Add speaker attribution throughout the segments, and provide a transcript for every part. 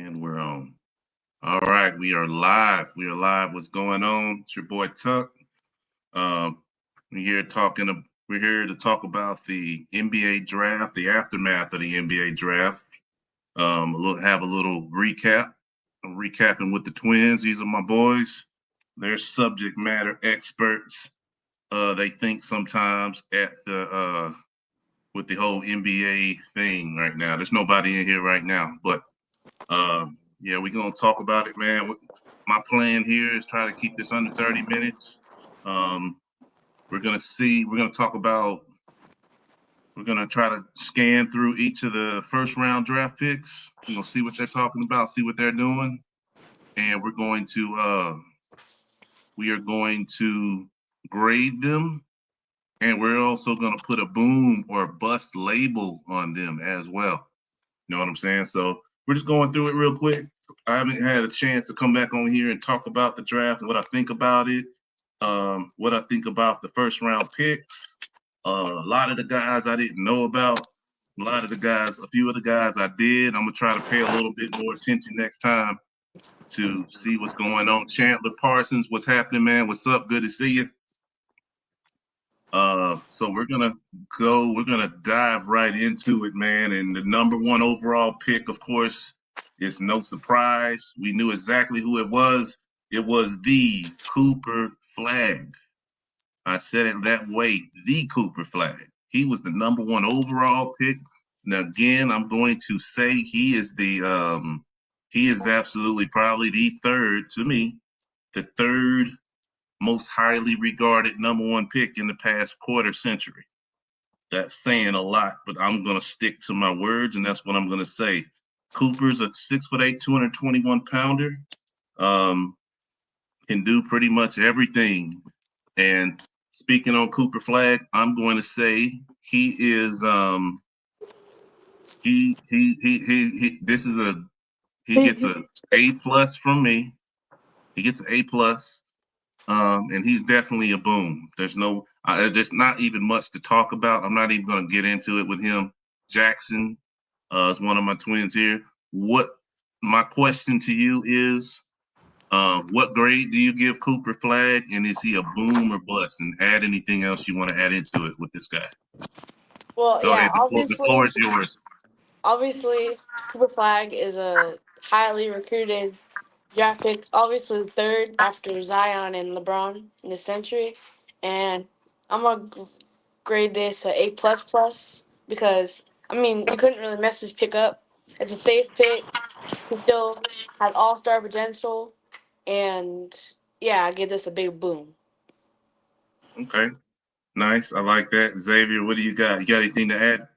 Speaker 1: And we're on. All right, we are live. We are live. What's going on? It's your boy Tuck. Um, we're here talking. We're here to talk about the NBA draft, the aftermath of the NBA draft. Have a little recap. I'm recapping with the twins. These are my boys. They're subject matter experts. They think sometimes at the with the whole NBA thing right now. There's nobody in here right now, but yeah, we're gonna talk about it, man. My plan here is try to keep this under 30 minutes. Um, we're gonna see. We're gonna talk about. We're gonna try to scan through each of the first round draft picks. We're gonna see what they're talking about, see what they're doing, and we are going to grade them, and we're also gonna put a boom or bust label on them as well. You know what I'm saying? So we're just going through it real quick. I haven't had a chance to come back on here and talk about the draft and what I think about it, what I think about the first round picks. A lot of the guys I didn't know about. A few of the guys I did. I'm gonna try to pay a little bit more attention next time to see what's going on. Chandler Parsons, what's happening, man? What's up? Good to see you. So we're gonna dive right into it, man. And the number one overall pick, of course, is no surprise. We knew exactly who it was. It was the Cooper Flag. I said it that way, the Cooper Flag. He was the number one overall pick. Now again, I'm going to say he is absolutely probably the third to me, the third most highly regarded number one pick in the past quarter century. That's saying a lot, but I'm going to stick to my words, and that's what I'm going to say. Cooper's a 6'8", 221-pounder, can do pretty much everything. And speaking on Cooper Flag, I'm going to say he is he this is a he gets a A+ from me. He gets an A+. And he's definitely a boom. There's not even much to talk about. I'm not even going to get into it with him. Jackson is one of my twins here. What my question to you is, what grade do you give Cooper Flag, and is he a boom or bust? And add anything else you want to add into it with this guy.
Speaker 2: Well,
Speaker 1: Go
Speaker 2: yeah,
Speaker 1: ahead. The floor is yours.
Speaker 2: obviously, Cooper Flag is a highly recruited draft pick. Obviously, the third after Zion and LeBron in the century, and I'm gonna grade this a A++ because you couldn't really mess this pick up. It's a safe pick. He still has all-star potential, and yeah, I give this a big boom.
Speaker 1: Okay. Nice. I like that. Xavier, what do you got? You got anything to add?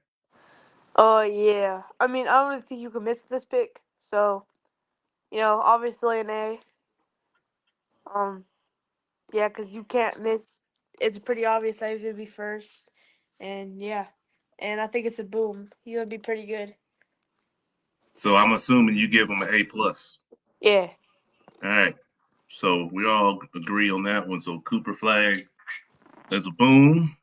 Speaker 3: Oh yeah. I don't really think you can miss this pick. So, obviously an A. Um, yeah, because you can't miss. It's pretty obvious that he's gonna be first, and yeah, and I think it's a boom. He's gonna be pretty good.
Speaker 1: So I'm assuming you give him an A+.
Speaker 3: Yeah.
Speaker 1: All right. So we all agree on that one. So Cooper Flag is a boom,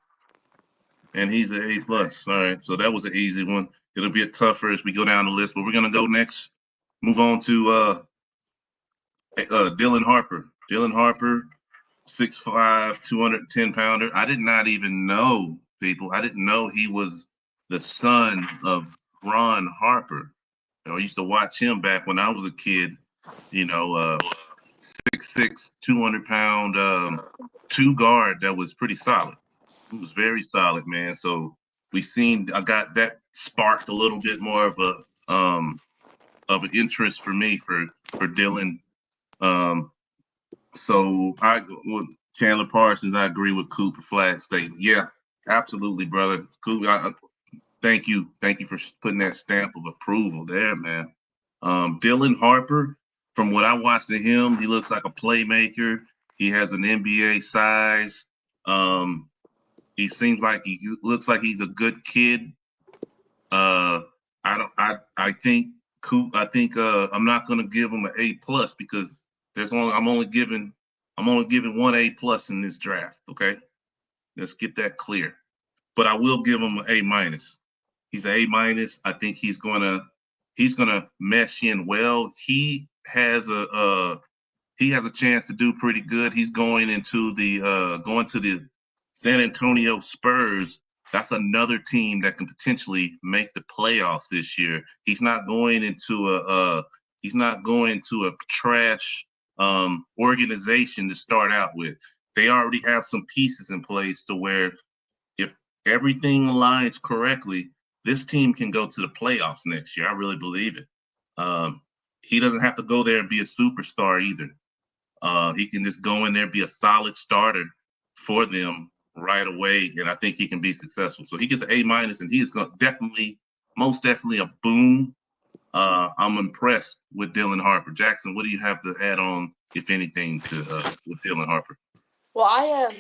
Speaker 1: and he's an A+. All right. So that was an easy one. It'll be a tougher as we go down the list, but we're gonna go next. Move on to Dylan Harper. Dylan Harper, 6'5", 210-pounder. I did not even know, people. I didn't know he was the son of Ron Harper. I used to watch him back when I was a kid. You know, 6'6", 200-pound two guard that was pretty solid. He was very solid, man. So I got that sparked a little bit more of an interest for me for Dylan. Um, so with Chandler Parsons, I agree with Cooper Flag statement. Yeah, absolutely, brother. Cool. Thank you for putting that stamp of approval there, man. Dylan Harper, from what I watched of him, he looks like a playmaker. He has an NBA size. He seems like he looks like he's a good kid. I don't. I think Coop. I think I'm not going to give him an A+ because I'm only giving one A+ in this draft. Okay, let's get that clear. But I will give him an A-. He's an A-. I think he's gonna mesh in well. He has a chance to do pretty good. He's going to the San Antonio Spurs. That's another team that can potentially make the playoffs this year. He's not going to a trash organization to start out with. They already have some pieces in place to where if everything aligns correctly, this team can go to the playoffs next year. I really believe it. Um, he doesn't have to go there and be a superstar either. He can just go in there, be a solid starter for them right away, and I think he can be successful. So he gets an A-, and he is going definitely, most definitely a boom. I'm impressed with Dylan Harper. Jackson, what do you have to add on, if anything, to with Dylan Harper?
Speaker 2: Well, I have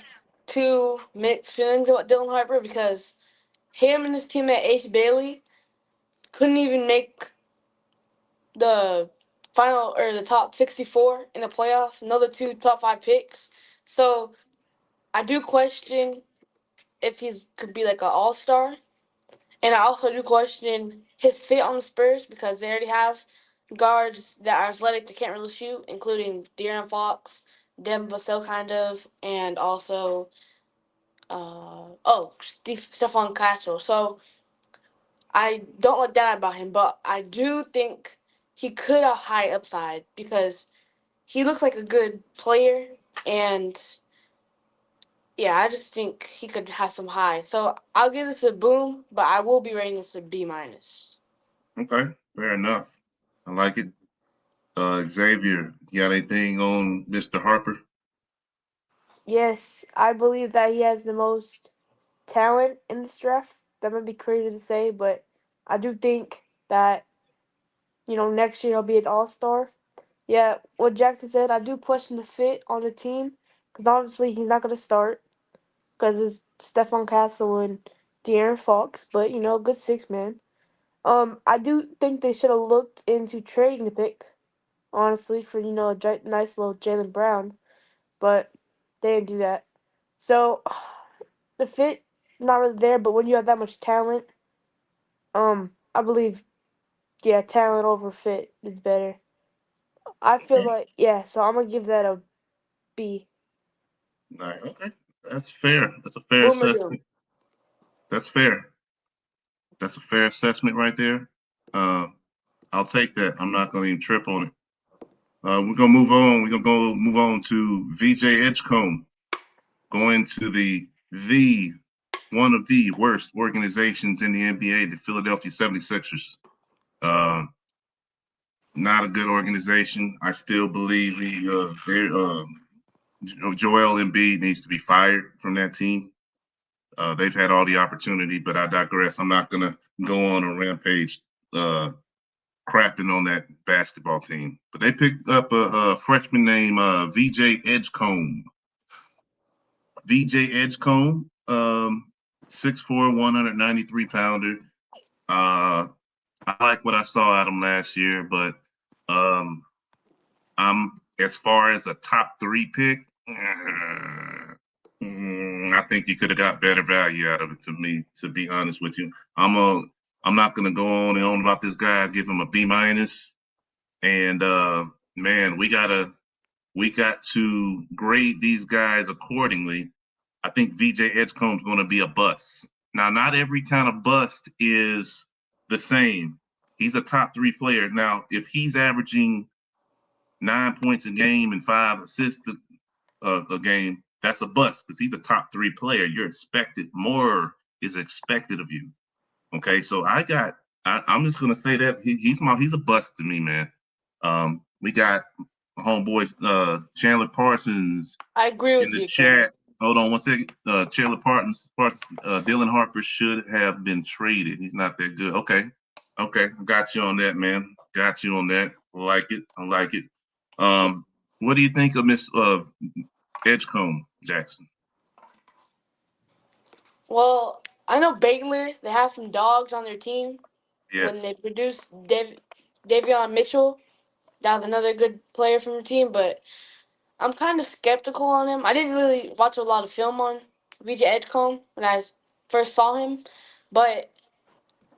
Speaker 2: two mixed feelings about Dylan Harper because him and his teammate Ace Bailey couldn't even make the final or the top 64 in the playoffs. Another two top five picks. So I do question if he's could be like an all star, and I also do question his fit on the Spurs because they already have guards that are athletic that can't really shoot, including De'Aaron Fox, Devin Vassell kind of, and also Stephon Castle. So I don't like that about him, but I do think he could have high upside because he looks like a good player, and yeah, I just think he could have some high. So I'll give this a boom, but I will be rating this a B minus.
Speaker 1: Okay, fair enough. I like it. Xavier, you got anything on Mr. Harper?
Speaker 3: Yes, I believe that he has the most talent in this draft. That might be crazy to say, but I do think that next year he'll be an all star. Yeah, what Jackson said, I do question the fit on the team because obviously he's not going to start because it's Stephon Castle and De'Aaron Fox, but good 6 man. I do think they should have looked into trading the pick, honestly, for a nice little Jalen Brown, but they didn't do that. So the fit not really there, but when you have that much talent, I believe talent over fit is better. I feel
Speaker 1: Okay.
Speaker 3: like so I'm gonna give that a B.
Speaker 1: All right, okay. That's fair. That's a fair
Speaker 2: Boomer doom.
Speaker 1: assessment. That's fair. That's a fair assessment right there. Uh, I'll take that. I'm not going to even trip on it. We're gonna move on. We're gonna go move on to VJ Edgecombe, going to the one of the worst organizations in the NBA, the Philadelphia 76ers. Uh, Not a good organization. I still believe Joel Embiid needs to be fired from that team. They've had all the opportunity, but I digress. I'm not gonna go on a rampage crapping on that basketball team. But they picked up a freshman named VJ Edgecombe. VJ Edgecombe, 6'4", 193-pounder. I like what I saw out of him last year, but um, I'm as far as a top three pick. I think you could have got better value out of it. To me, to be honest with you, I'm not gonna go on and on about this guy. I give him a B minus. And man, we got to grade these guys accordingly. I think VJ Edgecombe's going to be a bust. Now, not every kind of bust is the same. He's a top three player. Now, if he's averaging 9 points a game and 5 assists a game, that's a bust because he's a top three player. You're expected more is expected of you. Okay, so I'm just gonna say that he's a bust to me, man. We got homeboy Chandler Parsons
Speaker 2: I agree
Speaker 1: in
Speaker 2: with
Speaker 1: the
Speaker 2: you, Cameron.
Speaker 1: chat. Hold on one second. Chandler Parsons, Dylan Harper should have been traded. He's not that good. Okay, got you on that, man. Got you on that. I like it. I like it. What do you think of Miss Edgecombe Jackson?
Speaker 2: Well, I know Baylor. They have some dogs on their team.
Speaker 1: Yes.
Speaker 2: When they produced Davion Mitchell, that was another good player from the team. But I'm kind of skeptical on him. I didn't really watch a lot of film on VJ Edgecombe when I first saw him, but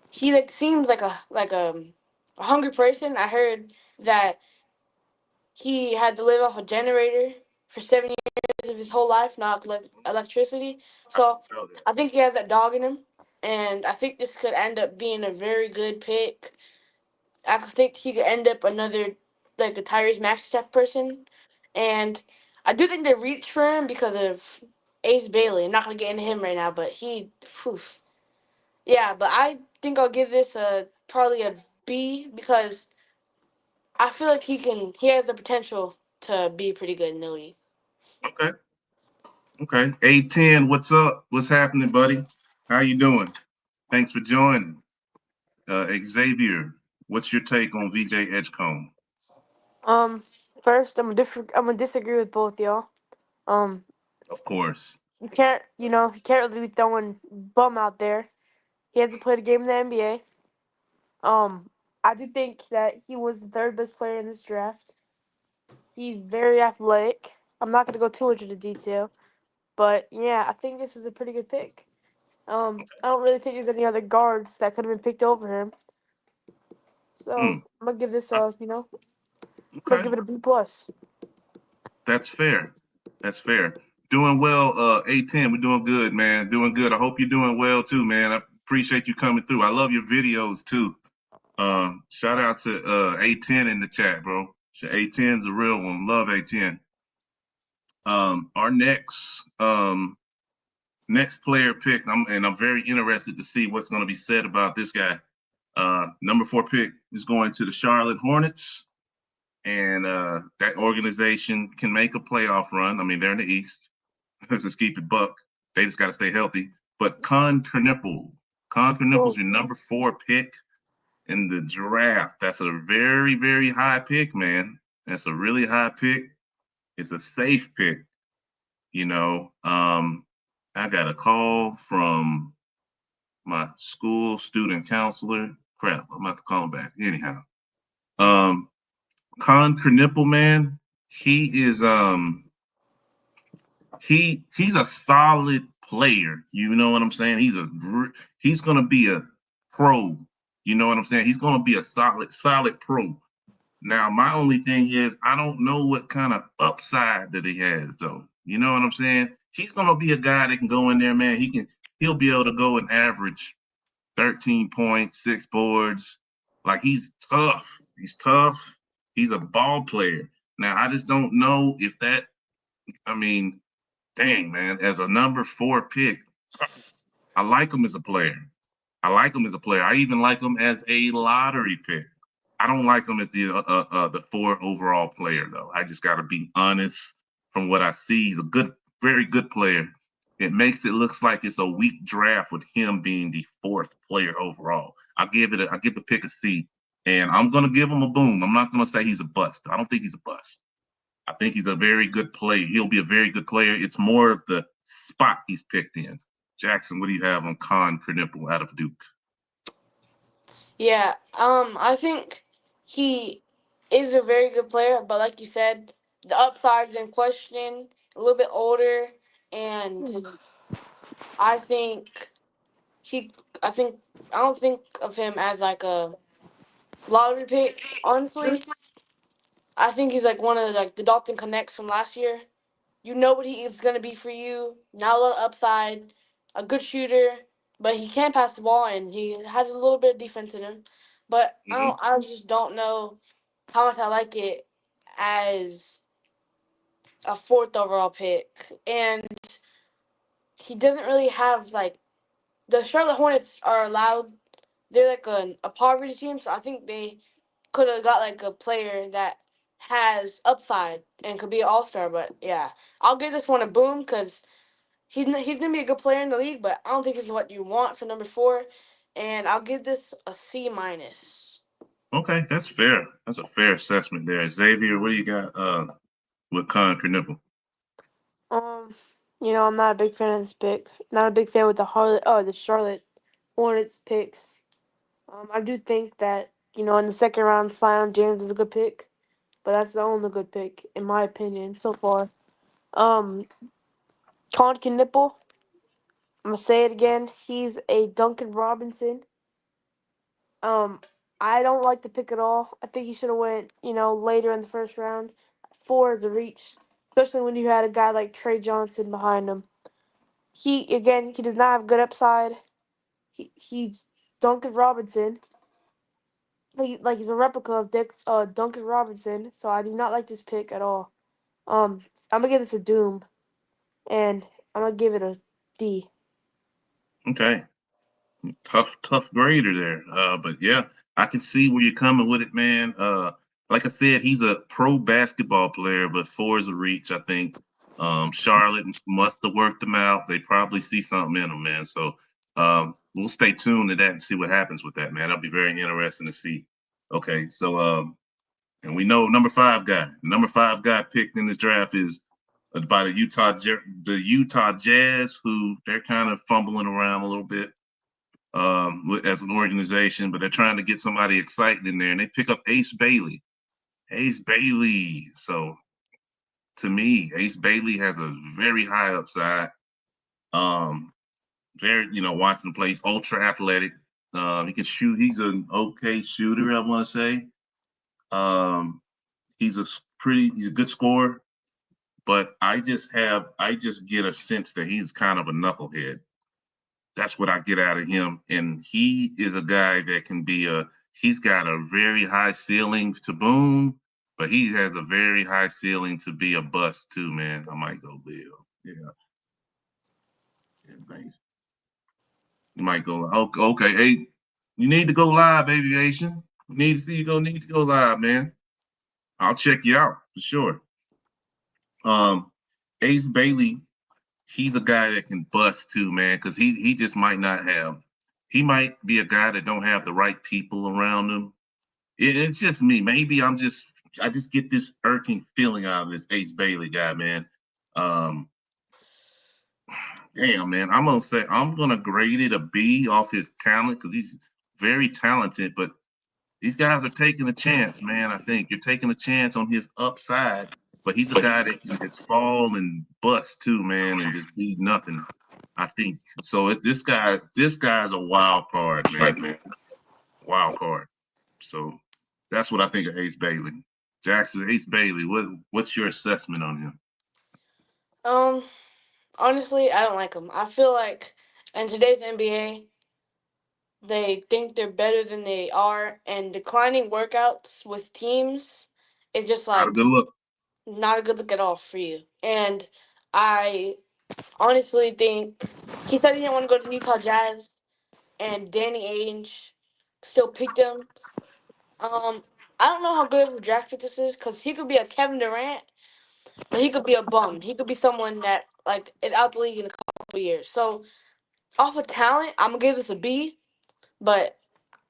Speaker 2: he like seems like a a hungry person. I heard that he had to live off a generator for 7 years of his whole life, not electricity. So
Speaker 1: Oh, that.
Speaker 2: I think he has that dog in him, and I think this could end up being a very good pick. I think he could end up another like a Tyrese Maxey type person, and I do think they reached for him because of Ace Bailey. I'm not gonna get into him right now, but whew, yeah. But I think I'll give this a probably a B because I feel like he has the potential to be pretty good in the league.
Speaker 1: Okay. Okay. A10, what's up? What's happening, buddy? How you doing? Thanks for joining. Xavier, what's your take on VJ Edgecombe?
Speaker 3: Um, first, I'm gonna disagree with both y'all. Um,
Speaker 1: Of course.
Speaker 3: you can't really be throwing bum out there. He hasn't played a game in the NBA. I do think that he was the third best player in this draft. He's very athletic. I'm not gonna go too much into detail, but yeah, I think this is a pretty good pick. I don't really think there's any other guards that could have been picked over him.
Speaker 1: Hmm.
Speaker 3: So I'm gonna give this I'm gonna
Speaker 1: Okay.
Speaker 3: give it a B plus.
Speaker 1: That's fair. That's fair. Doing well, A10. We're doing good, man. Doing good. I hope you're doing well too, man. I appreciate you coming through. I love your videos too. Shout out to A10 in the chat, bro. A10's a real one. Love A10. Our next player pick, I'm very interested to see what's going to be said about this guy. Number 4 pick is going to the Charlotte Hornets, and that organization can make a playoff run. I mean, they're in the East. Just keep it buck. They just got to stay healthy. But Con Knupple's
Speaker 3: Oh,
Speaker 1: your number 4 pick in the draft. That's a very, very high pick, man. That's a really high pick. It's a safe pick, you know. I got a call from my school student counselor. Crap, I'm about to call him back. Anyhow, um, Con Kernipple, man, he is he's a solid player. You know what I'm saying? He's gonna be a pro. You know what I'm saying? He's gonna be a solid pro. Now, my only thing is I don't know what kind of upside that he has, though. You know what I'm saying? He's gonna be a guy that can go in there, man. He'll be able to go and average 13 points, 6 boards. Like he's tough. He's tough. He's a ball player. Now I just don't know if that. I mean, dang man, as a number 4 pick, I like him as a player. I like him as a player. I even like him as a lottery pick. I don't like him as the 4 overall player though. I just got to be honest. From what I see, he's a good, very good player. It makes it looks like it's a weak draft with him being the 4th player overall. I give the pick a C, and I'm gonna give him a boom. I'm not gonna say he's a bust. I don't think he's a bust. I think he's a very good player. He'll be a very good player. It's more of the spot he's picked in. Jackson, what do you have on Con Kernipple out of Duke?
Speaker 2: Yeah, I think he is a very good player, but like you said, the upside's in question. A little bit older, and I think he, I think I don't think of him as like a lottery pick. Honestly, I think he's like one of the Dalton Connects from last year. You know what he is gonna be for you. Not a lot of upside, a good shooter, but he can't pass the ball and he has a little bit of defense in him. But
Speaker 1: Mm-hmm.
Speaker 2: I just don't know how much I like it as a 4th overall pick. And he doesn't really have like the Charlotte Hornets are allowed. They're like a poverty team, so I think they could have got like a player that has upside and could be an all star. But yeah, I'll give this one a boom because he's gonna be a good player in the league, but I don't think it's what you want for number 4. And I'll give this a C minus.
Speaker 1: Okay, that's fair. That's a fair assessment there. Xavier, what do you got with Con Kernipple?
Speaker 3: um, I'm not a big fan of this pick. Not a big fan with the Charlotte Hornets picks. I do think that in the second round, Zion James is a good pick, but that's the only good pick in my opinion so far. Um, Con Nipple, I'm gonna say it again. He's a Duncan Robinson. Um, I don't like the pick at all. I think he should have went, later in the first round. 4 is a reach, especially when you had a guy like Trey Johnson behind him. He does not have good upside. He's Duncan Robinson. He's a replica of Duncan Robinson. So I do not like this pick at all. I'm gonna give this a doom, and I'm gonna give it a D.
Speaker 1: Okay. Tough grader there. But yeah, I can see where you're coming with it, man. Like I said, he's a pro basketball player, but 4 is a reach, I think. Charlotte must have worked him out. They probably see something in him, man. So we'll stay tuned to that and see what happens with that, man. That'll be very interesting to see. Okay, so and we know number 5 guy. The number 5 guy picked in this draft is by the Utah Jazz, who they're kind of fumbling around a little bit as an organization, but they're trying to get somebody excited in there, and they pick up Ace Bailey. Ace Bailey. So to me, Ace Bailey has a very high upside. Very, watching the play, he's ultra athletic. He can shoot. He's an okay shooter, I want to say. Um, he's a good scorer, but I just get a sense that he's kind of a knucklehead. That's what I get out of him. And he is a guy that can he's got a very high ceiling to boom, but he has a very high ceiling to be a bust too, man. I might go Leo. Yeah. Man. You might go, okay, hey, you need to go live, aviation. We need to see you need to go live, man. I'll check you out for sure. Ace Bailey, he's a guy that can bust too, man, because he just might not have. He might be a guy that don't have the right people around him. It's just me. Maybe I just get this irking feeling out of this Ace Bailey guy, man. Um, Damn, man. I'm gonna grade it a B off his talent because he's very talented, but these guys are taking a chance, man. I think you're taking a chance on his upside, but he's a guy that can just fall and bust too, man, and just be nothing. I think so. This guy's a wild card, man. Wild card. So that's what I think of Ace Bailey. Jackson, Ace Bailey. What's your assessment on him?
Speaker 2: Um, Honestly, I don't like him. I feel like in today's NBA, they think they're better than they are, and declining workouts with teams is just
Speaker 1: Not a
Speaker 2: like
Speaker 1: good look.
Speaker 2: not a good look at all for you. And I honestly think he said he didn't want to go to Utah Jazz, and Danny Ainge still picked him. Um, I don't know how good of a draft pick this is because he could be a Kevin Durant, but he could be a bum. He could be someone that like is out the league in a couple years. So off of talent, I'm gonna give this a B, but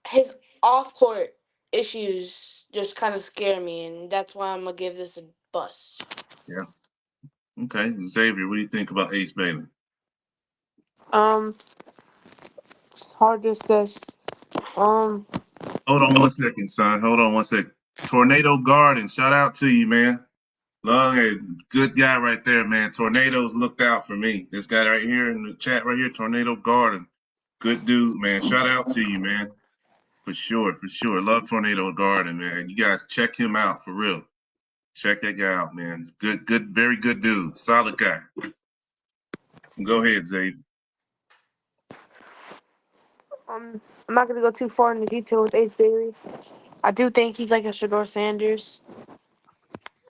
Speaker 2: his off court issues just kind of scare me, and that's why I'm gonna give this a bust.
Speaker 1: Yeah. Okay. Xavier, what do you think about Ace Bailey?
Speaker 3: Um, it's hard to assess. Um,
Speaker 1: Hold on 1 second, son. Hold on 1 second. Tornado Garden, shout out to you, man. Long and good guy right there, man. Tornadoes looked out for me. This guy right here in the chat right here, Tornado Garden. Good dude, man. Shout out to you, man. For sure, for sure. Love Tornado Garden, man. You guys check him out for real. Check that guy out, man. Good, very good dude. Solid guy. Go ahead, Zay.
Speaker 3: I'm not gonna go too far into detail with Ace Bailey. I do think he's like a Shador Sanders.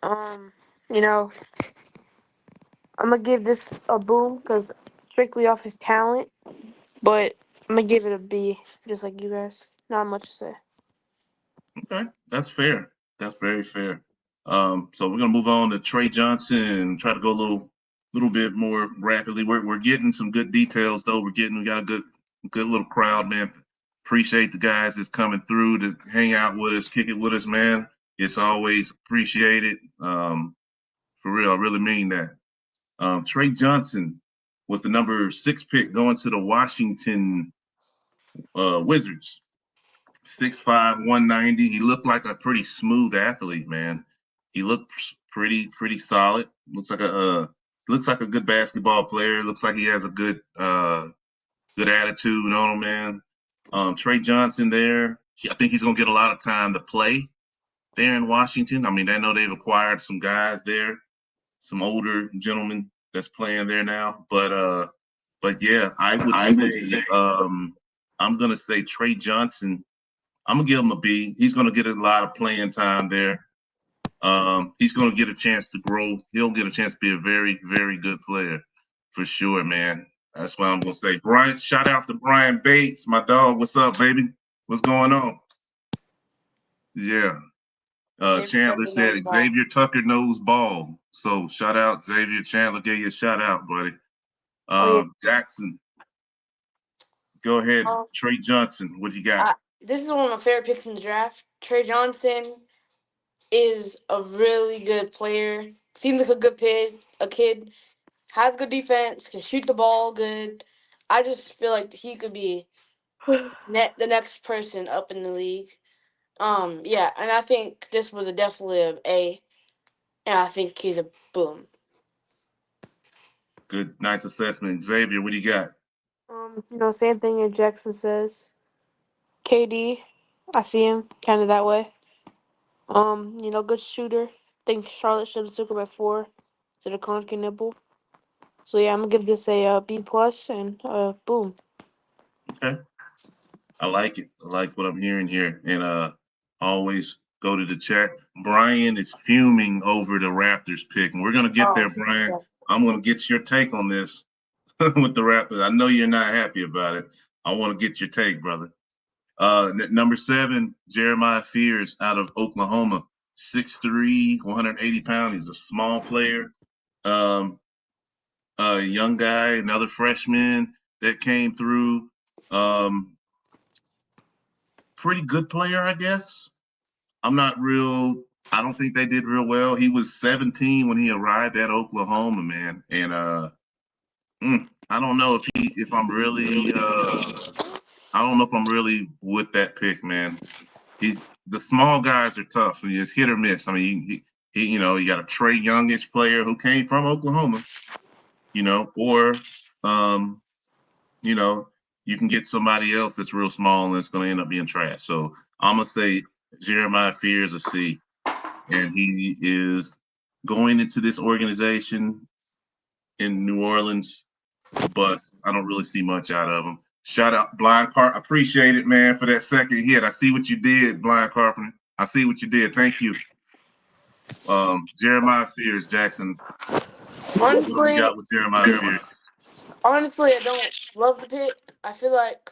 Speaker 3: Um, you know, I'm gonna give this a boom because strictly off his talent, but I'm gonna give it a B, just like you guys. Not much to say.
Speaker 1: Okay, that's fair. That's very fair. So we're gonna move on to Trey Johnson and try to go a little bit more rapidly. We're getting some good details though. We got a good little crowd, man. Appreciate the guys that's coming through to hang out with us, kick it with us, man. It's always appreciated. For real, I really mean that. Trey Johnson was the number 6 pick going to the Washington Wizards. 6'5", 190. He looked like a pretty smooth athlete, man. He looked pretty solid. Looks like a good basketball player. Looks like he has a good attitude on him, man. Trey Johnson there. I think he's going to get a lot of time to play there in Washington. I mean, I know they've acquired some guys there, some older gentlemen that's playing there now. But yeah, I would
Speaker 3: I would
Speaker 1: say
Speaker 3: say
Speaker 1: I'm gonna say Trey Johnson. I'm gonna give him a B. He's gonna get a lot of playing time there. He's gonna get a chance to grow. He'll get a chance to be a very, very good player for sure, man. That's what I'm gonna say. Brian, shout out to Brian Bates, my dog. What's up, baby? What's going on? Yeah.
Speaker 2: Xavier
Speaker 1: Chandler
Speaker 2: Tucker knows
Speaker 1: said
Speaker 2: ball.
Speaker 1: Xavier Tucker knows ball. So shout out Xavier Chandler. Gave you a shout out, buddy.
Speaker 3: Oh yeah.
Speaker 1: Jackson, go ahead.
Speaker 2: Um,
Speaker 1: Trey Johnson, what you got?
Speaker 2: this is one of my favorite picks in the draft. Trey Johnson is a really good player. Seems like a good kid. Has good defense. Can shoot the ball good. I just feel like he could be the next person up in the league. Yeah, and I think this was definitely a A, and I think he's a boom.
Speaker 1: Good, nice assessment. Xavier, what do you got?
Speaker 3: Same thing as Jackson says. KD, I see him kind of that way. Good shooter. Think Charlotte should have took him at 4 instead of Conky Nibble. So yeah, I'm gonna give this a B plus and boom.
Speaker 1: Okay. I like it. I like what I'm hearing here. And always go to the chat. Brian is fuming over the Raptors pick. And we're gonna get
Speaker 2: Oh,
Speaker 1: there, Brian.
Speaker 2: yeah.
Speaker 1: I'm gonna get your take on this with the Raptors. I know you're not happy about it. I want to get your take, brother. Number 7, Jeremiah Fears out of Oklahoma. 6'3", 180 pounds. He's a small player. Um, a young guy, another freshman that came through. Um, Pretty good player, I guess. I'm not real. I don't think they did real well. He was 17 when he arrived at Oklahoma, man, and I don't know if I'm really I don't know if I'm really with that pick, man. He's the small guys are tough. It's hit or miss. I mean, you got a Trey Youngish player who came from Oklahoma, or um, you know, you can get somebody else that's real small and it's going to end up being trash. So I'm gonna say Jeremiah Fears a C, and he is going into this organization in New Orleans a bust. I don't really see much out of him. Shout out Blind Carp. Appreciate it, man, for that second hit. I see what you did, Blind Carpenter. I see what you did. Thank you. Jeremiah Fears, Jackson. What we
Speaker 2: Honestly,
Speaker 1: got with Jeremiah Fears?
Speaker 2: honestly, I don't love the pick. I feel like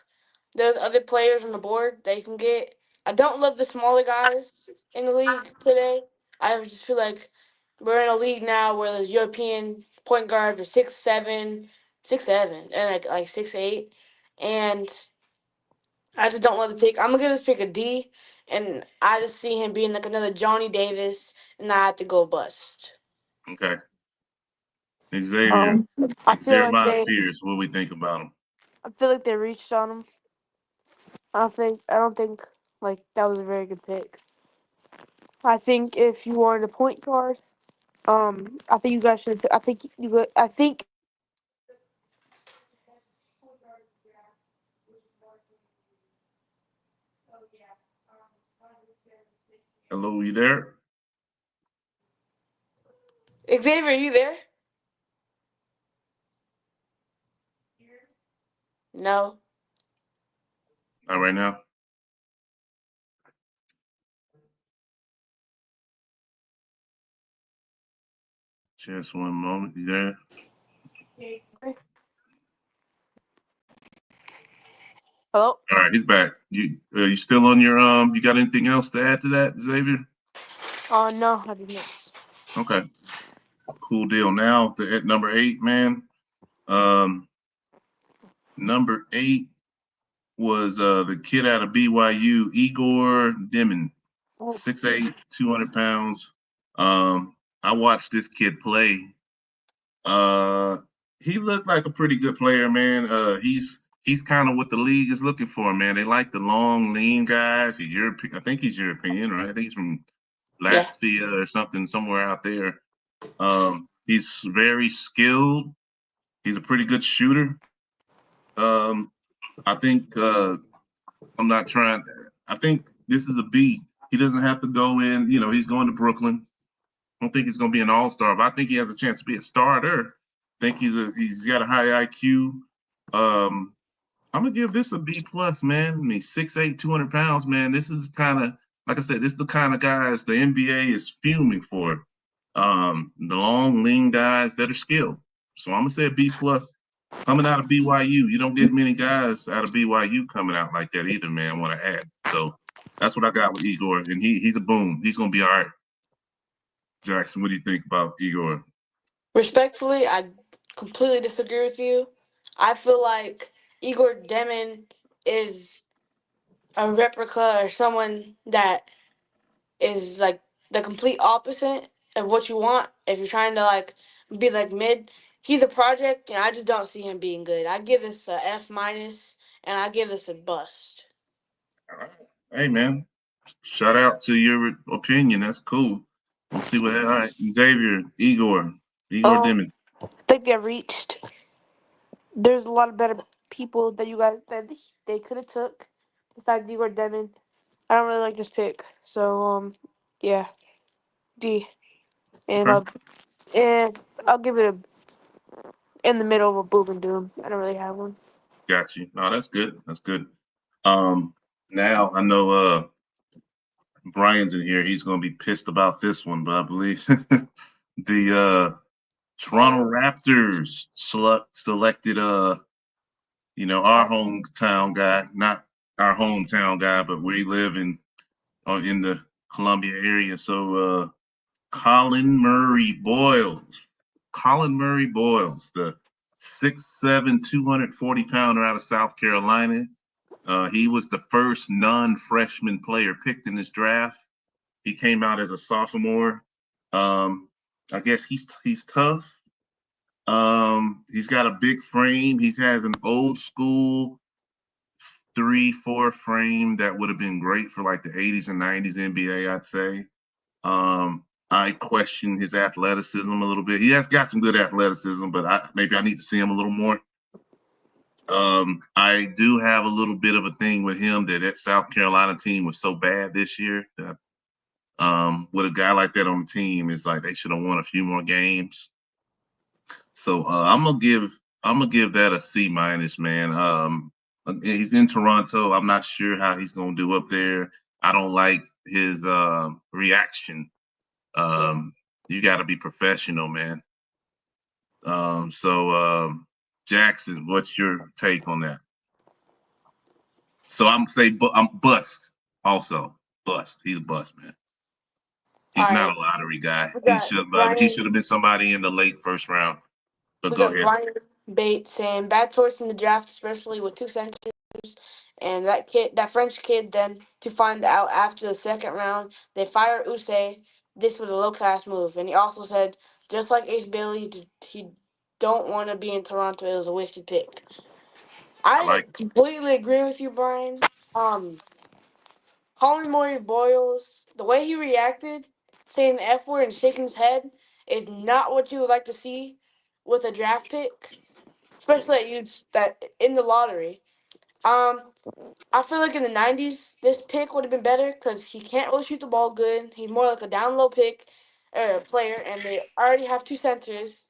Speaker 2: there's other players on the board they can get. I don't love the smaller guys in the league today. I just feel like we're in a league now where the European point guards are 6'7", 6'7", and like 6'8", and I just don't love the pick. I'm gonna give this pick a D, and I just see him being like another Johnny Davis, and I have to go bust.
Speaker 1: Okay. Xavier,
Speaker 3: Um, I feel like
Speaker 1: Jeremiah
Speaker 3: they,
Speaker 1: Fears. What do we think about him?
Speaker 3: I feel like they reached on him. I don't think like that was a very good pick. I think if you wanted a point guard, I think you guys should. I think you. I think
Speaker 1: Hello, you there?
Speaker 2: Xavier, are you there? No.
Speaker 1: Not right now. Just one moment. You there?
Speaker 3: hello.
Speaker 1: All right, he's back. You still on your You got anything else to add to that, Xavier?
Speaker 3: No, I didn't.
Speaker 1: Okay, cool deal. Now at number 8, man. Um, Number 8 was the kid out of BYU, Igor Dimon,
Speaker 3: Oh,
Speaker 1: 6'8", 200 pounds. I watched this kid play. Uh, he looked like a pretty good player, man. He's kind of what the league is looking for, man. They like the long, lean guys. He's European. I think he's European, right? I think he's from
Speaker 2: Yeah.
Speaker 1: Latvia or something, somewhere out there. He's very skilled. He's a pretty good shooter. Um, I think I'm not trying. I think this is a B. He doesn't have to go in. You know, he's going to Brooklyn. I don't think he's going to be an all-star, but I think he has a chance to be a starter. I think he's got a high IQ. I'm gonna give this a B plus, man. I mean, 6'8", 200 pounds, man. This is kind of, like I said, this is the kind of guys the NBA is fuming for. The long, lean guys that are skilled. So I'm gonna say a B plus. Coming out of BYU, you don't get many guys out of BYU coming out like that either, man. I want to add. So that's what I got with Igor, and he's a boom. He's gonna be all right. Jackson, what do you think about Igor?
Speaker 2: Respectfully, I completely disagree with you. I feel like Igor Demon is a replica or someone that is like the complete opposite of what you want. If you're trying to like be like mid, he's a project, and I just don't see him being good. I give this a F minus, and I give this a bust.
Speaker 1: Hey, man, shout out to your opinion. That's cool. We'll see what. All right, Xavier, Igor
Speaker 3: Um,
Speaker 1: Dimon.
Speaker 3: I think they reached. There's a lot of better people that you guys that they could have took besides Igor Demon. I don't really like this pick, so yeah, D, and
Speaker 1: Okay,
Speaker 3: I'll give it a in the middle of a boom and doom. I don't really have one.
Speaker 1: got you. No, that's good. That's good. Now I know Brian's in here. He's gonna be pissed about this one, but I believe the Toronto Raptors selected our hometown guy, not our hometown guy, but we live in the Columbia area. So Colin Murray Boyles. Colin Murray Boyles, the 6'7", 240-pounder out of South Carolina. He was the first non-freshman player picked in this draft. He came out as a sophomore. Um, I guess he's tough. He's got a big frame. He has an old school 3-4 frame that would have been great for like the 80s and 90s NBA, I'd say. I question his athleticism a little bit. He has got some good athleticism, but maybe I need to see him a little more. I do have a little bit of a thing with him that South Carolina team was so bad this year that with a guy like that on the team, it's like they should have won a few more games. So I'm gonna give that a C minus, man. He's in Toronto. I'm not sure how he's gonna do up there. I don't like his reaction.
Speaker 3: Yeah.
Speaker 1: You got to be professional, man. So Jackson, what's your take on that? So I'm bust. Also bust. He's a bust, man.
Speaker 2: All
Speaker 1: He's not
Speaker 2: right,
Speaker 1: a lottery guy.
Speaker 2: we
Speaker 1: He
Speaker 2: got
Speaker 1: should he
Speaker 2: Brian.
Speaker 1: should have been somebody in the late first round. But
Speaker 2: We
Speaker 1: go
Speaker 2: got
Speaker 1: ahead.
Speaker 2: Brian Bates saying bad choice in the draft, especially with two centers. And that French kid, then to find out after the second round, they fire Usay. This was a low class move. And he also said, just like Ace Bailey, he don't want to be in Toronto. It was a wasted pick.
Speaker 1: I
Speaker 2: I
Speaker 1: like
Speaker 2: completely agree with you, Brian. Um, Colin Murray Boyles, the way he reacted, saying the F word and shaking his head, is not what you would like to see with a draft pick, especially that in the lottery. Um, I feel like in the '90s, this pick would have been better because he can't really shoot the ball good. He's more like a down low player, and they already have two centers.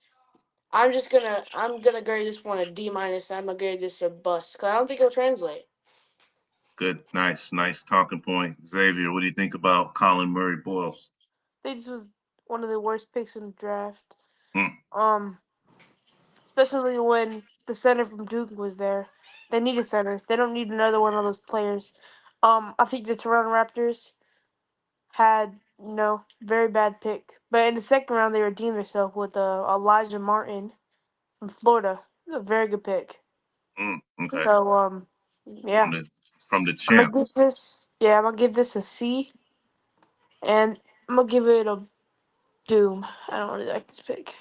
Speaker 2: I'm gonna grade this one a D minus. I'm gonna grade this a bust because I don't think it'll translate.
Speaker 1: good, nice talking point. Xavier, what do you think about Colin Murray Boyles?
Speaker 3: I think this was one of the worst picks in the draft.
Speaker 1: Hmm,
Speaker 3: Um, especially when the center from Duke was there. They need a center. They don't need another one of those players. I think the Toronto Raptors had very bad pick, but in the second round they redeemed themselves with Elijah Martin from Florida. A very good pick.
Speaker 1: okay,
Speaker 3: So yeah,
Speaker 1: from the from the
Speaker 3: I'm gonna give
Speaker 1: champs.
Speaker 3: this I'm gonna give this a C, and I'm gonna give it a Doom. I don't really like this pick.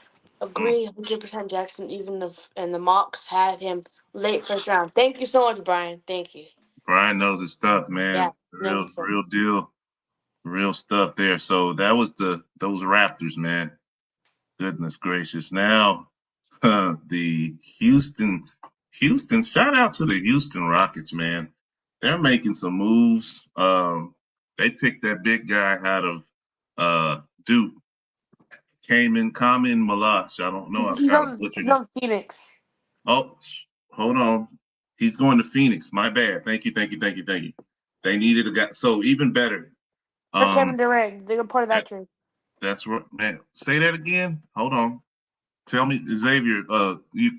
Speaker 1: Mm.
Speaker 2: Agree 100% Jackson, even if and the mocks had him late first round. Thank you so much, Brian. Thank you.
Speaker 1: Brian knows his stuff,
Speaker 2: Yeah,
Speaker 1: man.
Speaker 2: knows
Speaker 1: Real
Speaker 2: his stuff.
Speaker 1: real deal, real stuff there. So that was those Raptors, man. Goodness gracious. Now the Houston. Shout out to the Houston Rockets, man. they're making some moves. They picked that big guy out of Duke, Kamin Malach. I don't know.
Speaker 3: He's,
Speaker 1: I've
Speaker 3: he's
Speaker 1: kind of
Speaker 3: on
Speaker 1: butchered
Speaker 3: he's
Speaker 1: his.
Speaker 3: on Phoenix
Speaker 1: Oh, hold on. He's going to Phoenix. My bad. Thank you, thank you, thank you, thank you. They needed a guy. So even better.
Speaker 3: for Kevin
Speaker 1: Um,
Speaker 3: Durant. They're part of that
Speaker 1: that
Speaker 3: trade.
Speaker 1: that's what man. Say that again. Hold on. Tell me, Xavier. You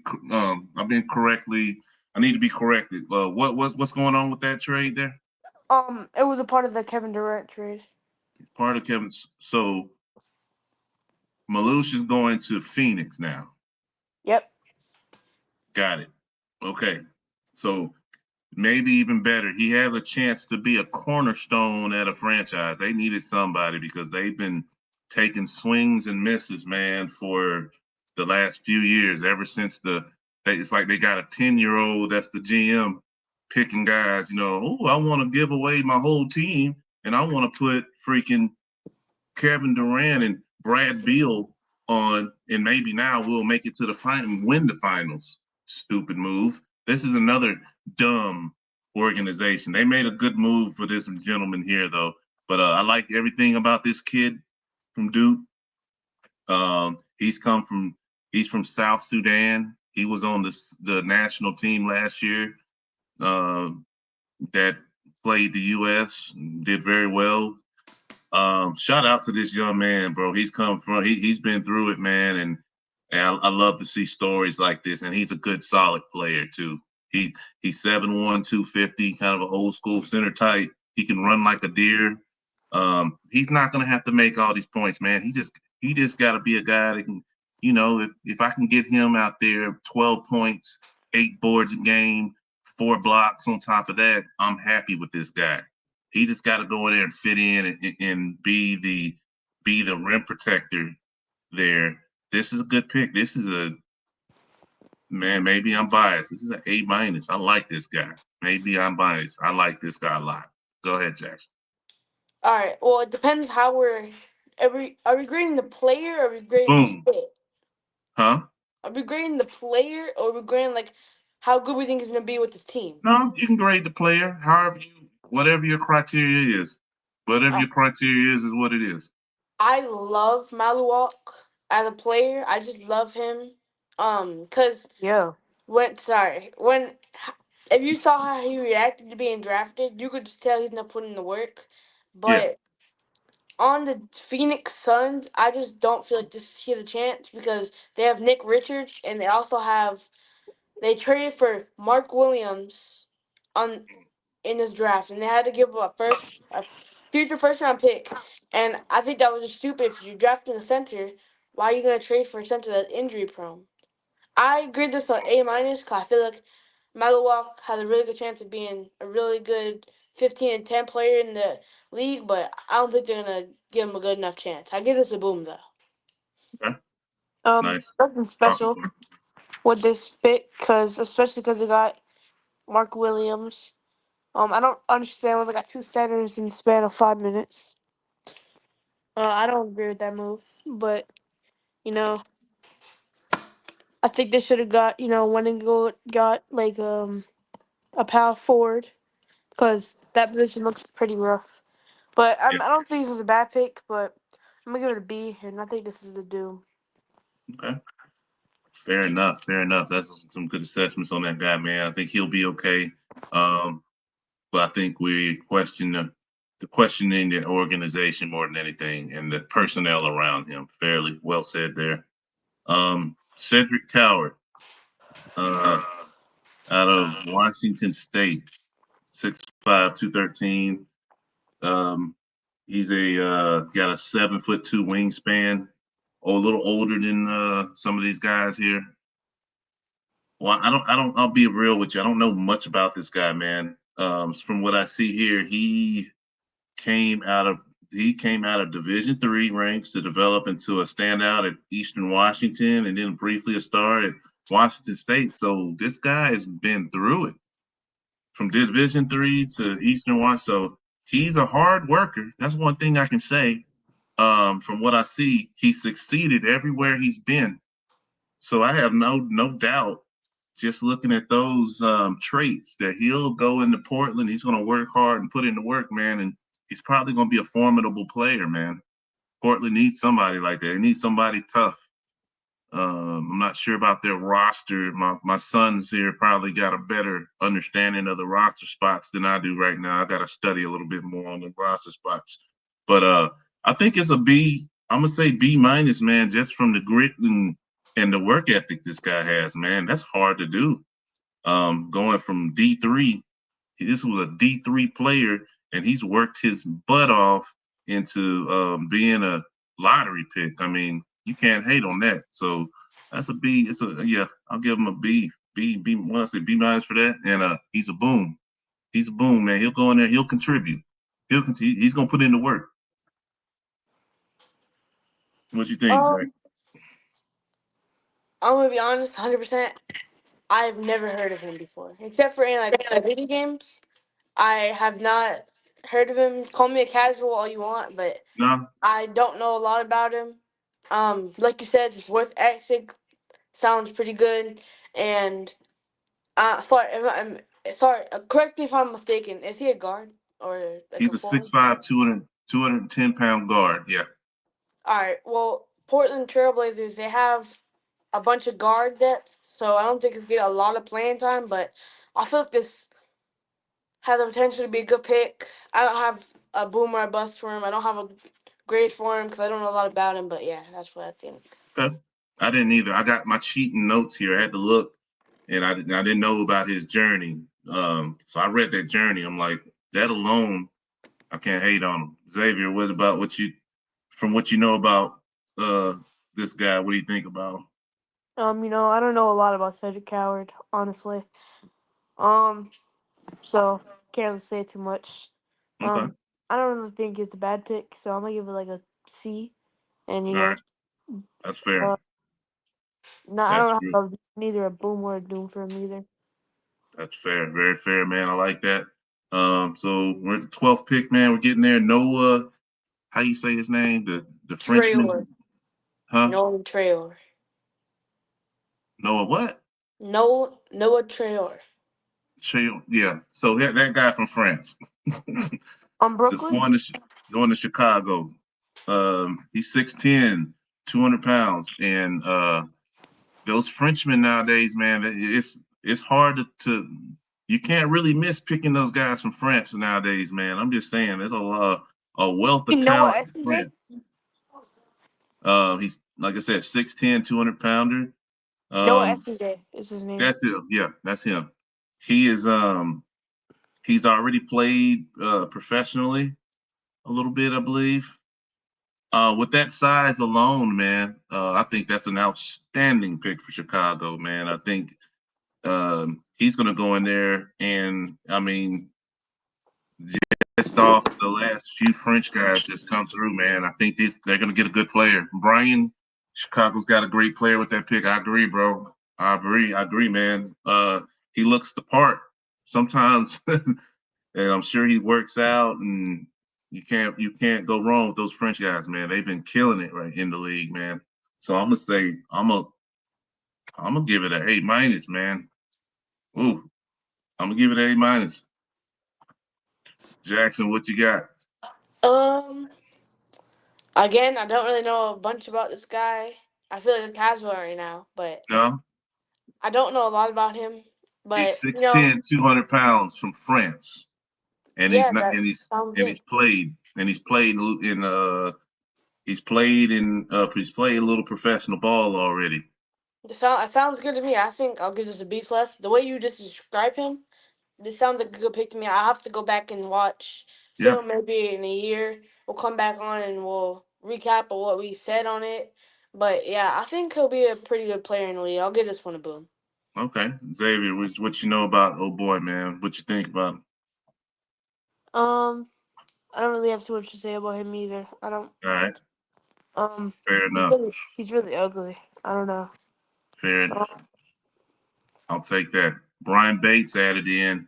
Speaker 1: I've been correctly. I need to be corrected. What's going on with that trade there?
Speaker 3: It was a part of the Kevin Durant trade.
Speaker 1: Part of Kevin's. So Malouche is going to Phoenix now.
Speaker 3: Yep.
Speaker 1: Got it. Okay. So maybe even better, he has a chance to be a cornerstone at a franchise. They needed somebody because they've been taking swings and misses, man, for the last few years. Ever since it's like they got a 10-year-old that's the GM picking guys. Oh, I want to give away my whole team and I want to put freaking Kevin Durant and Brad Beal on, and maybe now we'll make it to the final and win the finals. Stupid move. This is another dumb organization. They made a good move for this gentleman here, though. But I like everything about this kid from Duke. He's come from he's from South Sudan. He was on the national team last year uh, that played the U.S. Did very well. Shout out to this young man, bro. He's been through it, man, and I love to see stories like this. And he's a good, solid player too. He's 7'1", 250, kind of an old school center type. He can run like a deer. He's not gonna have to make all these points, man. He just got to be a guy that can, if I can get him out there, 12 points, 8 boards a game, 4 blocks on top of that, I'm happy with this guy. He just got to go in there and fit in and be the rim protector there. This is a good pick. This is a man. Maybe I'm biased. This is an A minus. I like this guy. Maybe I'm biased. I like this guy a lot. Go ahead, Jackson.
Speaker 2: All right. Well, it depends how are we grading the player or are we grading the
Speaker 1: Boom.
Speaker 2: fit?
Speaker 1: Huh?
Speaker 2: Are we grading the player or are we grading like how good we think he's gonna be with this team?
Speaker 1: No, you can grade the player whatever your criteria is. Whatever
Speaker 2: Uh,
Speaker 1: your criteria is what it is.
Speaker 2: I love Maluak as a player. I just love him. Cause
Speaker 3: Yeah.
Speaker 2: when if you saw how he reacted to being drafted, you could just tell he's not putting in the work.
Speaker 1: Yeah.
Speaker 2: But on the Phoenix Suns, I just don't feel like he has a chance because they have Nick Richards and they traded for Mark Williams on in this draft and they had to give up a future first round pick. And I think that was just stupid. If you're drafting a center, why are you gonna trade for a center that's injury prone? I grade this an A minus because I feel like Malawak has a really good chance of being a really good 15 and 10 player in the league, but I don't think they're gonna give him a good enough chance. I give this a boom though.
Speaker 1: Okay. Nice.
Speaker 3: Nothing
Speaker 1: Talking
Speaker 3: special
Speaker 1: point.
Speaker 3: with this pick, especially because they got Mark Williams. I don't understand why they got two centers in the span of 5 minutes. I don't agree with that move, but you know, I think they should have got one and got like a power forward because that position looks pretty rough. But
Speaker 1: Yeah.
Speaker 3: I don't think this is a bad pick, but I'm gonna give it a B, and I think this is a doom.
Speaker 1: Okay. Fair enough. Fair enough. That's some good assessments on that guy, man. I think he'll be okay. Um, but I think we question the questioning the organization more than anything and the personnel around him. Fairly well said there. Cedric Coward, uh, out of Washington State, 6'5", 213. Um, he's got a 7'2" wingspan, a little older than some of these guys here. Well, I'll be real with you. I don't know much about this guy, man. From what I see here, came out of he came out of Division III ranks to develop into a standout at Eastern Washington, and then briefly a star at Washington State. So this guy has been through it from Division III to Eastern Washington. So he's a hard worker. That's one thing I can say. From what I see, he succeeded everywhere he's been. So I have no doubt just looking at those traits that he'll go into Portland, he's going to work hard and put in the work, man, and he's probably going to be a formidable player, man. Portland needs somebody like that. They need somebody tough. I'm not sure about their roster. My sons here probably got a better understanding of the roster spots than I do right now. I got to study a little bit more on the roster spots. But I think it's a B. I'm gonna say B minus, man, just from the grit and the work ethic this guy has, man. That's hard to do. Going from D3, this was a D3 player, and he's worked his butt off into being a lottery pick. I mean, you can't hate on that. So that's a B. It's a yeah. I'll give him a B. B. When I say B minus for that, and he's a boom. He's a boom, man. He'll go in there. He'll contribute. He's gonna put in the work. What you think, Zach?
Speaker 2: Um, I'm gonna be honest, 100%. I've never heard of him before, except for in like video games. I have not heard of him. Call me a casual all you want, but
Speaker 1: No,
Speaker 2: I don't know a lot about him. Like you said, his worth ethic sounds pretty good, and sorry, sorry. Correct me if I'm mistaken. Is he a guard or like a
Speaker 1: he's a
Speaker 2: forward?
Speaker 1: 6'5", 210-pound guard. Yeah,
Speaker 2: All right. Well, Portland Trailblazers, they have a bunch of guard depth, so I don't think he'll get a lot of playing time. But I feel like this has the potential to be a good pick. I don't have a boom or a bust for him. I don't have a grade for him because I don't know a lot about him. But yeah, that's what I think.
Speaker 1: okay. I didn't either. I got my cheating notes here. I had to look, and I didn't know about his journey. So I read that journey. I'm like, that alone, I can't hate on him. Xavier, what about from what you know about uh this guy? What do you think about him?
Speaker 3: I don't know a lot about Cedric Coward, honestly. Um, so can't really say too much.
Speaker 1: Okay,
Speaker 3: Um, I don't really think it's a bad pick, so I'm gonna give it like a C. And
Speaker 1: all right, that's fair.
Speaker 3: uh, no, I
Speaker 1: That's
Speaker 3: don't
Speaker 1: good.
Speaker 3: have neither a boom or a doom for him either.
Speaker 1: That's fair. Very fair, man. I like that. So we're at the 12th pick, man. We're getting there. Noah, how you say his name? The
Speaker 2: Traylor.
Speaker 1: Frenchman, huh?
Speaker 2: Nolan Traylor.
Speaker 1: Noah what?
Speaker 2: Noah Traylor.
Speaker 1: Yeah. So that guy from France. That's
Speaker 3: Brooklyn.
Speaker 1: going to Chicago. He's 6'10", 200 pounds, and those Frenchmen nowadays, man, it's hard to you can't really miss picking those guys from France nowadays, man. I'm just saying, there's a wealth of
Speaker 3: Noah
Speaker 1: talent in
Speaker 3: SJ.
Speaker 1: France. He's like I said, 6'10", 200 pounder.
Speaker 3: Noah
Speaker 1: Um,
Speaker 3: SJ is his name.
Speaker 1: that's him. Yeah, that's him. He is he's already played professionally a little bit, I believe. With that size alone, man, I think that's an outstanding pick for Chicago, man. I think he's going to go in there, and I mean, just off the last few French guys that's come through, man, I think they're going to get a good player. Brian, Chicago's got a great player with that pick. I agree, bro. I agree, man. He looks the part sometimes, and I'm sure he works out, and you can't go wrong with those French guys, man. They've been killing it right in the league, man. So I'm gonna say I'm gonna give it an A minus, man. Ooh, I'm gonna give it an A minus. Jackson, what you got?
Speaker 2: Um, Again, I don't really know a bunch about this guy. I feel like a casual right now, but
Speaker 1: No,
Speaker 2: I don't know a lot about him.
Speaker 1: he's
Speaker 2: But
Speaker 1: 6'10", 200 pounds from France, and he's
Speaker 2: yeah,
Speaker 1: not,
Speaker 2: that sounds
Speaker 1: and
Speaker 2: good.
Speaker 1: he's played, and he's played a little professional ball already.
Speaker 2: It sounds good to me. I think I'll give this a B plus. The way you just describe him, this sounds like a good pick to me. I have to go back and watch
Speaker 1: Yeah.
Speaker 2: film maybe in a year. We'll come back on and we'll recap of what we said on it. But yeah, I think he'll be a pretty good player in the league. I'll give this one a boom.
Speaker 1: Okay, Xavier, what you know about old boy, man? What you think about him?
Speaker 3: Um, I don't really have too much to say about him either. I don't.
Speaker 1: All right,
Speaker 3: Um,
Speaker 1: fair
Speaker 3: he's
Speaker 1: enough.
Speaker 3: really, he's really ugly. I don't know.
Speaker 1: Fair
Speaker 3: Um,
Speaker 1: enough. I'll take that. Brian Bates added in.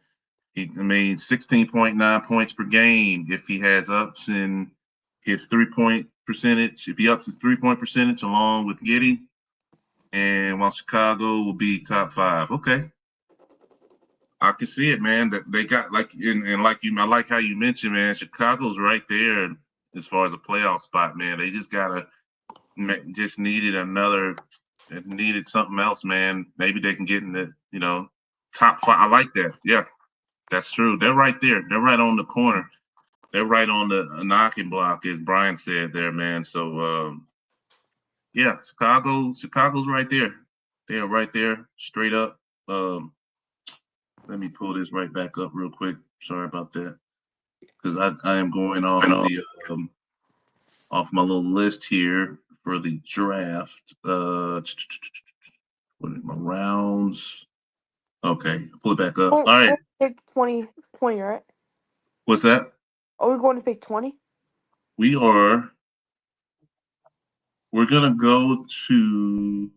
Speaker 1: I mean, 16.9 points per game if he has ups in his 3-point percentage. If he ups his 3-point percentage along with Giddy, and while Chicago will be top five. Okay, I can see it, man. That they got like and like you, I like how you mentioned, man. Chicago's right there as far as a playoff spot, man. They just gotta just needed another, needed something else, man. Maybe they can get in the top five. I like that. Yeah, that's true. They're right there. They're right on the corner. They're right on the knocking block, as Brian said there, man. So yeah, Chicago's right there. They are right there, straight up. Let me pull this right back up real quick. Sorry about that, because I am going um, off my little list here for the draft. What are my rounds? Okay, pull it back up. All right,
Speaker 3: We'll pick 20, right?
Speaker 1: what's that?
Speaker 3: Are we going to pick 20?
Speaker 1: We are. We're gonna go to.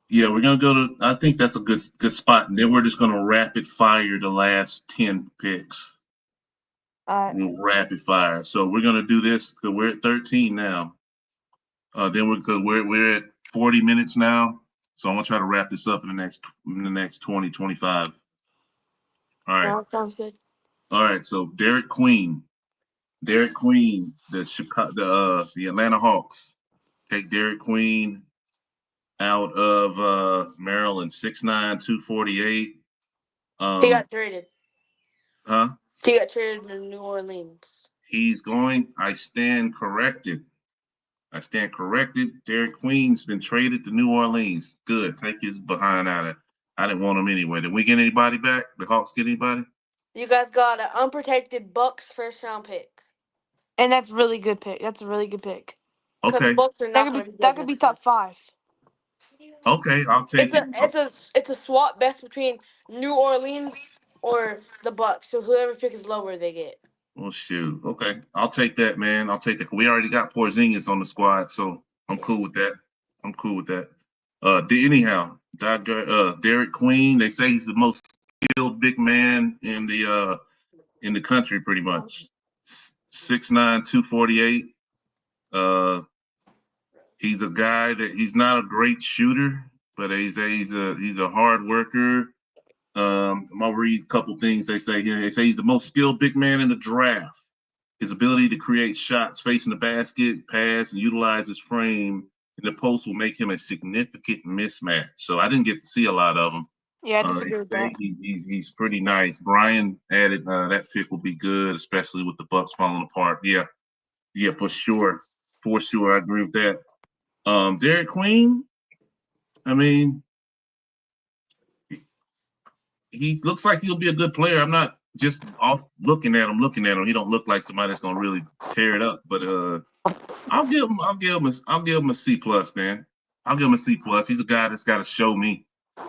Speaker 1: Yeah, we're gonna go to. I think that's a good spot, and then we're just gonna rapid fire the last 10 picks. We'll rapid fire. So we're gonna do this because we're at 13 now. Then we're at 40 minutes now. So I'm gonna try to wrap this up in the next 20, 25. All right.
Speaker 3: No, sounds good.
Speaker 1: All right. So Derek Queen, the Atlanta Hawks. Take Derek Queen out of Maryland, 6'9", 248.
Speaker 2: He
Speaker 1: Um,
Speaker 2: got traded.
Speaker 1: huh?
Speaker 2: He got traded to New Orleans.
Speaker 1: He's going. I stand corrected. I stand corrected. Derek Queen's been traded to New Orleans. Good. Take his behind out of it. I didn't want him anyway. Did we get anybody back? The Hawks get anybody?
Speaker 2: You guys got an unprotected Bucks first round pick.
Speaker 3: And that's really good pick. That's a really good pick.
Speaker 2: Because the
Speaker 1: Okay.
Speaker 2: Bucks are not going to be
Speaker 3: That
Speaker 2: good
Speaker 3: could be
Speaker 2: next year.
Speaker 3: top 5.
Speaker 1: Okay. I'll
Speaker 2: It's
Speaker 1: take it.
Speaker 2: a it's a it's a swap best between New Orleans or the Bucks. So whoever pick is lower, they get.
Speaker 1: Oh shoot. Okay. I'll take that, man. I'll take that. We already got Porzingis on the squad, so I'm
Speaker 2: Yeah.
Speaker 1: cool with that. I'm cool with that. Anyhow, Derek Queen. They say he's the most skilled big man in the country, pretty much. 6'9", 248. Uh, he's a guy that he's not a great shooter, but he's a hard worker. I'm gonna read a couple things they say here. They say he's the most skilled big man in the draft. His ability to create shots facing the basket, pass, and utilize his frame in the post will make him a significant mismatch. So I didn't get to see a lot of him.
Speaker 3: Yeah, I
Speaker 1: They
Speaker 3: disagree with
Speaker 1: say
Speaker 3: that.
Speaker 1: he's pretty nice. Brian added that pick will be good, especially with the Bucks falling apart. Yeah, yeah, for sure. I agree with that. Derek Queen. I mean, he looks like he'll be a good player. I'm not just off looking at him. Looking at him, he don't look like somebody that's gonna really tear it up. But I'll give him a C plus, man. I'll give him a C plus. He's a guy that's got to show me.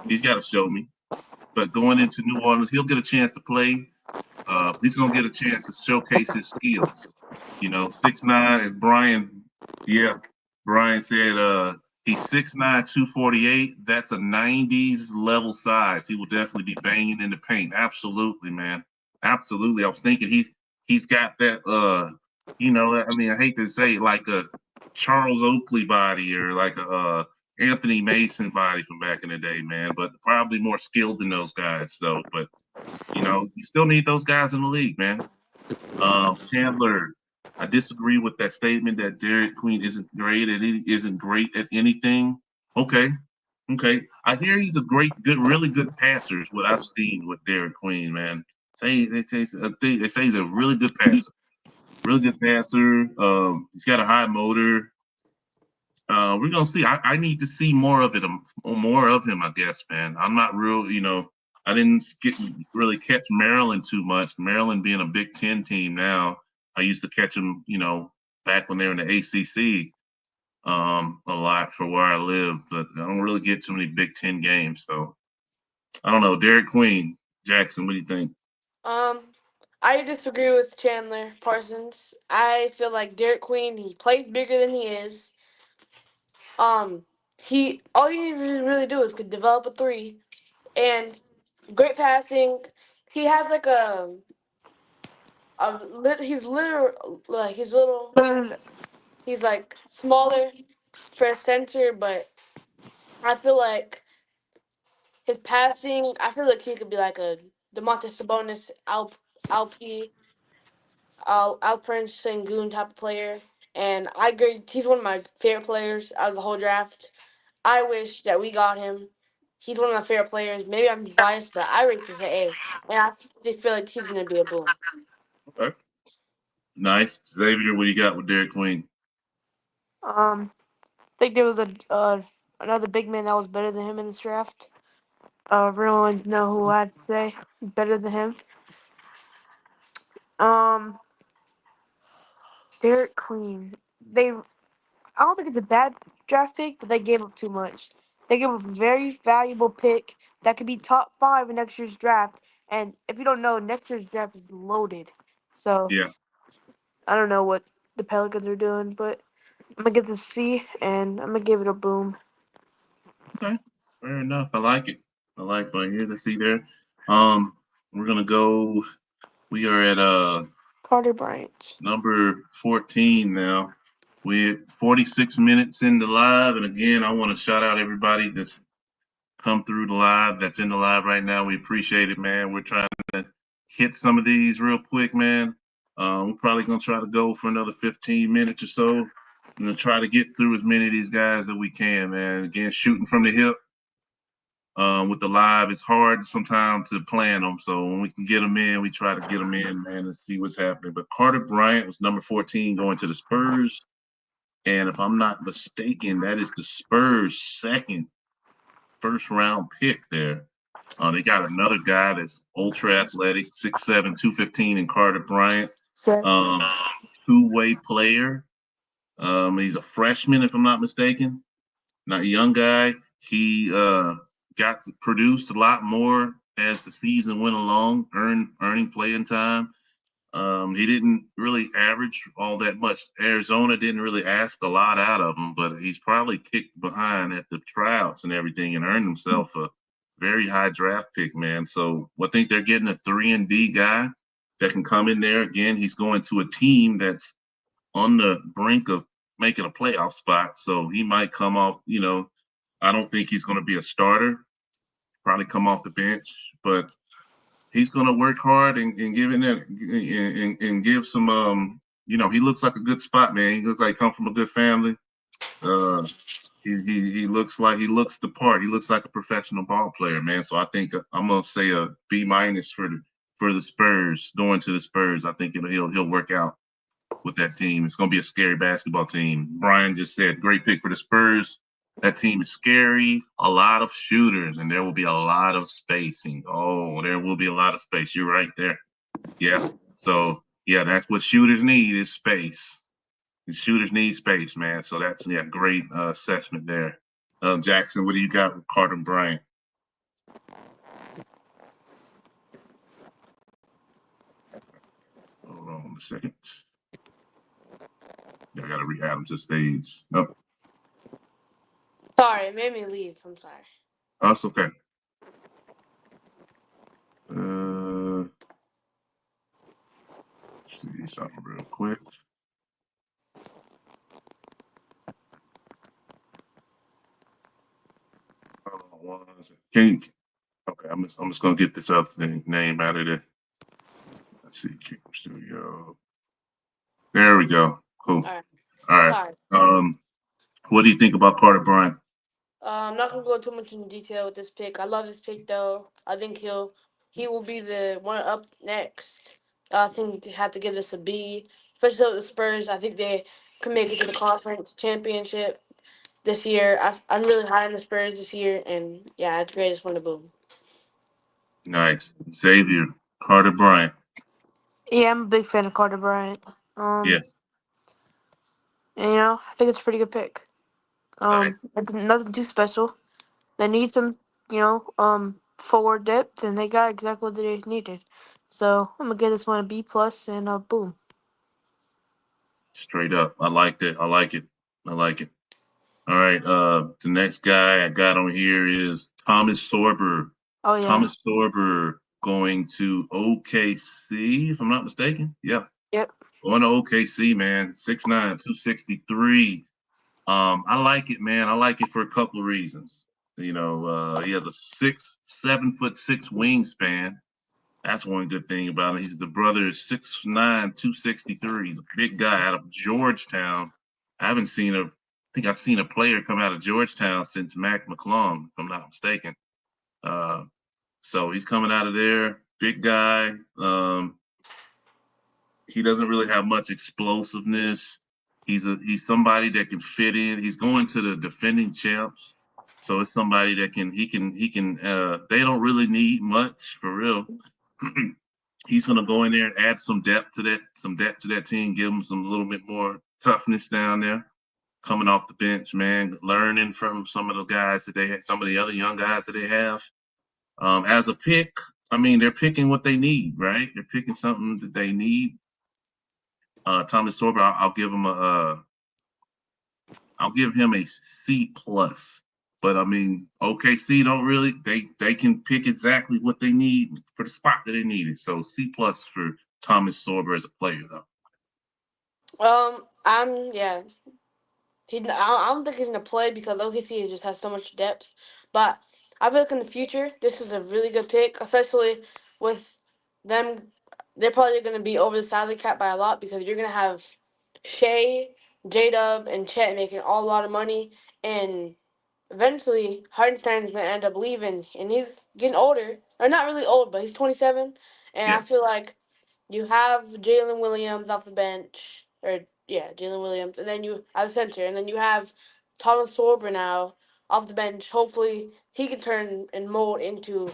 Speaker 1: He's got to show me. But going into New Orleans, he'll get a chance to play. He's gonna get a chance to showcase his skills. 6'9", as Brian, yeah, Brian said, he's 6'9", 248. That's a 90s level size. He will definitely be banging in the paint. Absolutely, man. Absolutely. I was thinking he's got that, I mean, I hate to say it, like a Charles Oakley body or like a Anthony Mason body from back in the day, man, but probably more skilled than those guys. So, but you still need those guys in the league, man. Chandler, I disagree with that statement that Derek Queen isn't great at anything. Okay, okay. I hear he's a really good passer. Is what I've seen with Derek Queen, man. They say he's a really good passer. Really good passer. He's got a high motor. We're gonna see. I need to see more of it, more of him. I guess, man. I'm not real. I didn't really catch Maryland too much. Maryland being a Big Ten team now. I used to catch them, back when they were in the ACC, a lot for where I live. But I don't really get too many Big Ten games. So I don't know. Derek Queen, Jackson. What do you think?
Speaker 2: Um, I disagree with Chandler Parsons. I feel like Derek Queen. He plays bigger than he is. Um, he all you need to really do is could develop a three and great passing. He has like He's literal, like he's little.
Speaker 3: No, no, no.
Speaker 2: He's like smaller for a center, but I feel like his passing. I feel like he could be like a Demontis Sabonis, Alp, Alperen Sengun type of player. And I agree, he's one of my favorite players out of the whole draft. I wish that we got him. He's one of my favorite players. Maybe I'm biased, but I rate this at A. And I feel like he's going to be a boom.
Speaker 1: Okay. Nice. Xavier, what do you got with Derek Queen?
Speaker 3: I think there was a another big man that was better than him in this draft. Everyone know who I'd say is better than him. Um, Derek Queen. I don't think it's a bad draft pick, but they gave up too much. They gave up a very valuable pick that could be top 5 in next year's draft. And if you don't know, next year's draft is loaded. So
Speaker 1: Yeah.
Speaker 3: I don't know what the Pelicans are doing, but I'm gonna get the C and I'm gonna give it a boom.
Speaker 1: Okay. Fair enough. I like it. I like what I hear to see there. Um, we're gonna go. We are at
Speaker 3: Carter Bryant.
Speaker 1: number 14 now. We're 46 minutes into live, and again, I want to shout out everybody that's come through the live, that's in the live right now. We appreciate it, man. We're trying to hit some of these real quick, man. We're probably gonna try to go for another 15 minutes or so. I'm gonna try to get through as many of these guys that we can, man. Again, shooting from the hip. With the live, it's hard sometimes to plan them. So when we can get them in, we try to get them in, man, and see what's happening. But Carter Bryant was number 14 going to the Spurs. And if I'm not mistaken, that is the Spurs' second first round pick there. They got another guy that's ultra athletic, 6'7", 215 in Carter Bryant.
Speaker 3: So
Speaker 1: Um, Two-way player. He's a freshman, if I'm not mistaken. Not a young guy. He got to produce a lot more as the season went along, earning playing time. He didn't really average all that much. Arizona didn't really ask a lot out of him, but he's probably kicked behind at the tryouts and everything and earned himself a very high draft pick, man. So I think they're getting a 3-and-D guy that can come in there. Again, he's going to a team that's on the brink of making a playoff spot. So he might come off, I don't think he's going to be a starter, probably come off the bench, but he's going to work hard and give it and give some, he looks like a good spot, man. He looks like he come from a good family. Uh, he looks the part. He looks like a professional ball player, man. So I think I'm gonna say a B minus for the Spurs going to the Spurs. I think he'll work out with that team. It's going to be a scary basketball team. Brian just said, great pick for the Spurs. That team is scary, a lot of shooters, and there will be a lot of spacing. Oh, there will be a lot of space. You're right there. Yeah. So, yeah, that's what shooters need is space. The shooters need space, man. So that's, yeah, great assessment there. Jackson, what do you got with Carter Bryant? Hold on a second. I got to re-add him to stage. Nope.
Speaker 2: Sorry, it made me leave. I'm sorry.
Speaker 1: Oh, it's okay. Uh, see something real quick. Can you, okay, I'm just gonna get this other name out of there. Let's see, Keeper Studio. There we go. Cool.
Speaker 2: All right.
Speaker 1: All right.
Speaker 2: Sorry.
Speaker 1: What do you think about Carter Bryant?
Speaker 2: I'm not gonna go too much into detail with this pick. I love this pick though. I think he will be the one up next. I think they have to give this a B, especially with the Spurs. I think they can make it to the conference championship this year. I'm really high on the Spurs this year, and yeah, it's great. It's one to boom.
Speaker 1: Nice. Xavier, Carter Bryant.
Speaker 3: yeah, I'm a big fan of Carter Bryant. Um,
Speaker 1: Yes.
Speaker 3: and I think it's a pretty good pick.
Speaker 1: Nice.
Speaker 3: It's nothing too special. They need some, forward depth, and they got exactly what they needed. So I'm gonna give this one a B plus, and boom.
Speaker 1: Straight up. I liked it. I like it. I like it. All right. The next guy I got on here is Thomas Sorber.
Speaker 3: Oh yeah,
Speaker 1: Thomas Sorber going to OKC, if I'm not mistaken. Yeah,
Speaker 3: Yep.
Speaker 1: going to OKC, man. 6'9", 263. I like it, man. I like it for a couple of reasons. He has a 7'6" wingspan. That's one good thing about him. He's the brother is 6'9", 263. He's a big guy out of Georgetown. I haven't seen a, I think I've seen a player come out of Georgetown since Mac McClung, if I'm not mistaken. Uh, so he's coming out of there, big guy. He doesn't really have much explosiveness. He's somebody that can fit in. He's going to the defending champs, so it's somebody that can. They don't really need much for real. He's gonna go in there and add some depth to that team, give them some little bit more toughness down there. Coming off the bench, man, learning from some of the guys that they had, some of the other young guys that they have. As a pick, I mean, they're picking what they need, right? They're picking something that they need. Thomas Sorber, I'll give him a C plus. But I mean, OKC don't really they can pick exactly what they need for the spot that they needed. So C plus for Thomas Sorber as a player, though.
Speaker 2: Yeah. I don't think he's gonna play because OKC just has so much depth. But I feel like in the future, this is a really good pick, especially with them. They're probably gonna be over the salary cap by a lot because you're gonna have Shea, J Dub, and Chet making all a lot of money, and eventually Hardenstein's gonna end up leaving, and he's getting older, or not really old, but he's 27, and I
Speaker 1: Yeah.
Speaker 2: feel like you have Jalen Williams off the bench, or yeah, Jalen Williams, and then you at the center, and then you have Thomas Sorber now off the bench. Hopefully, he can turn and mold into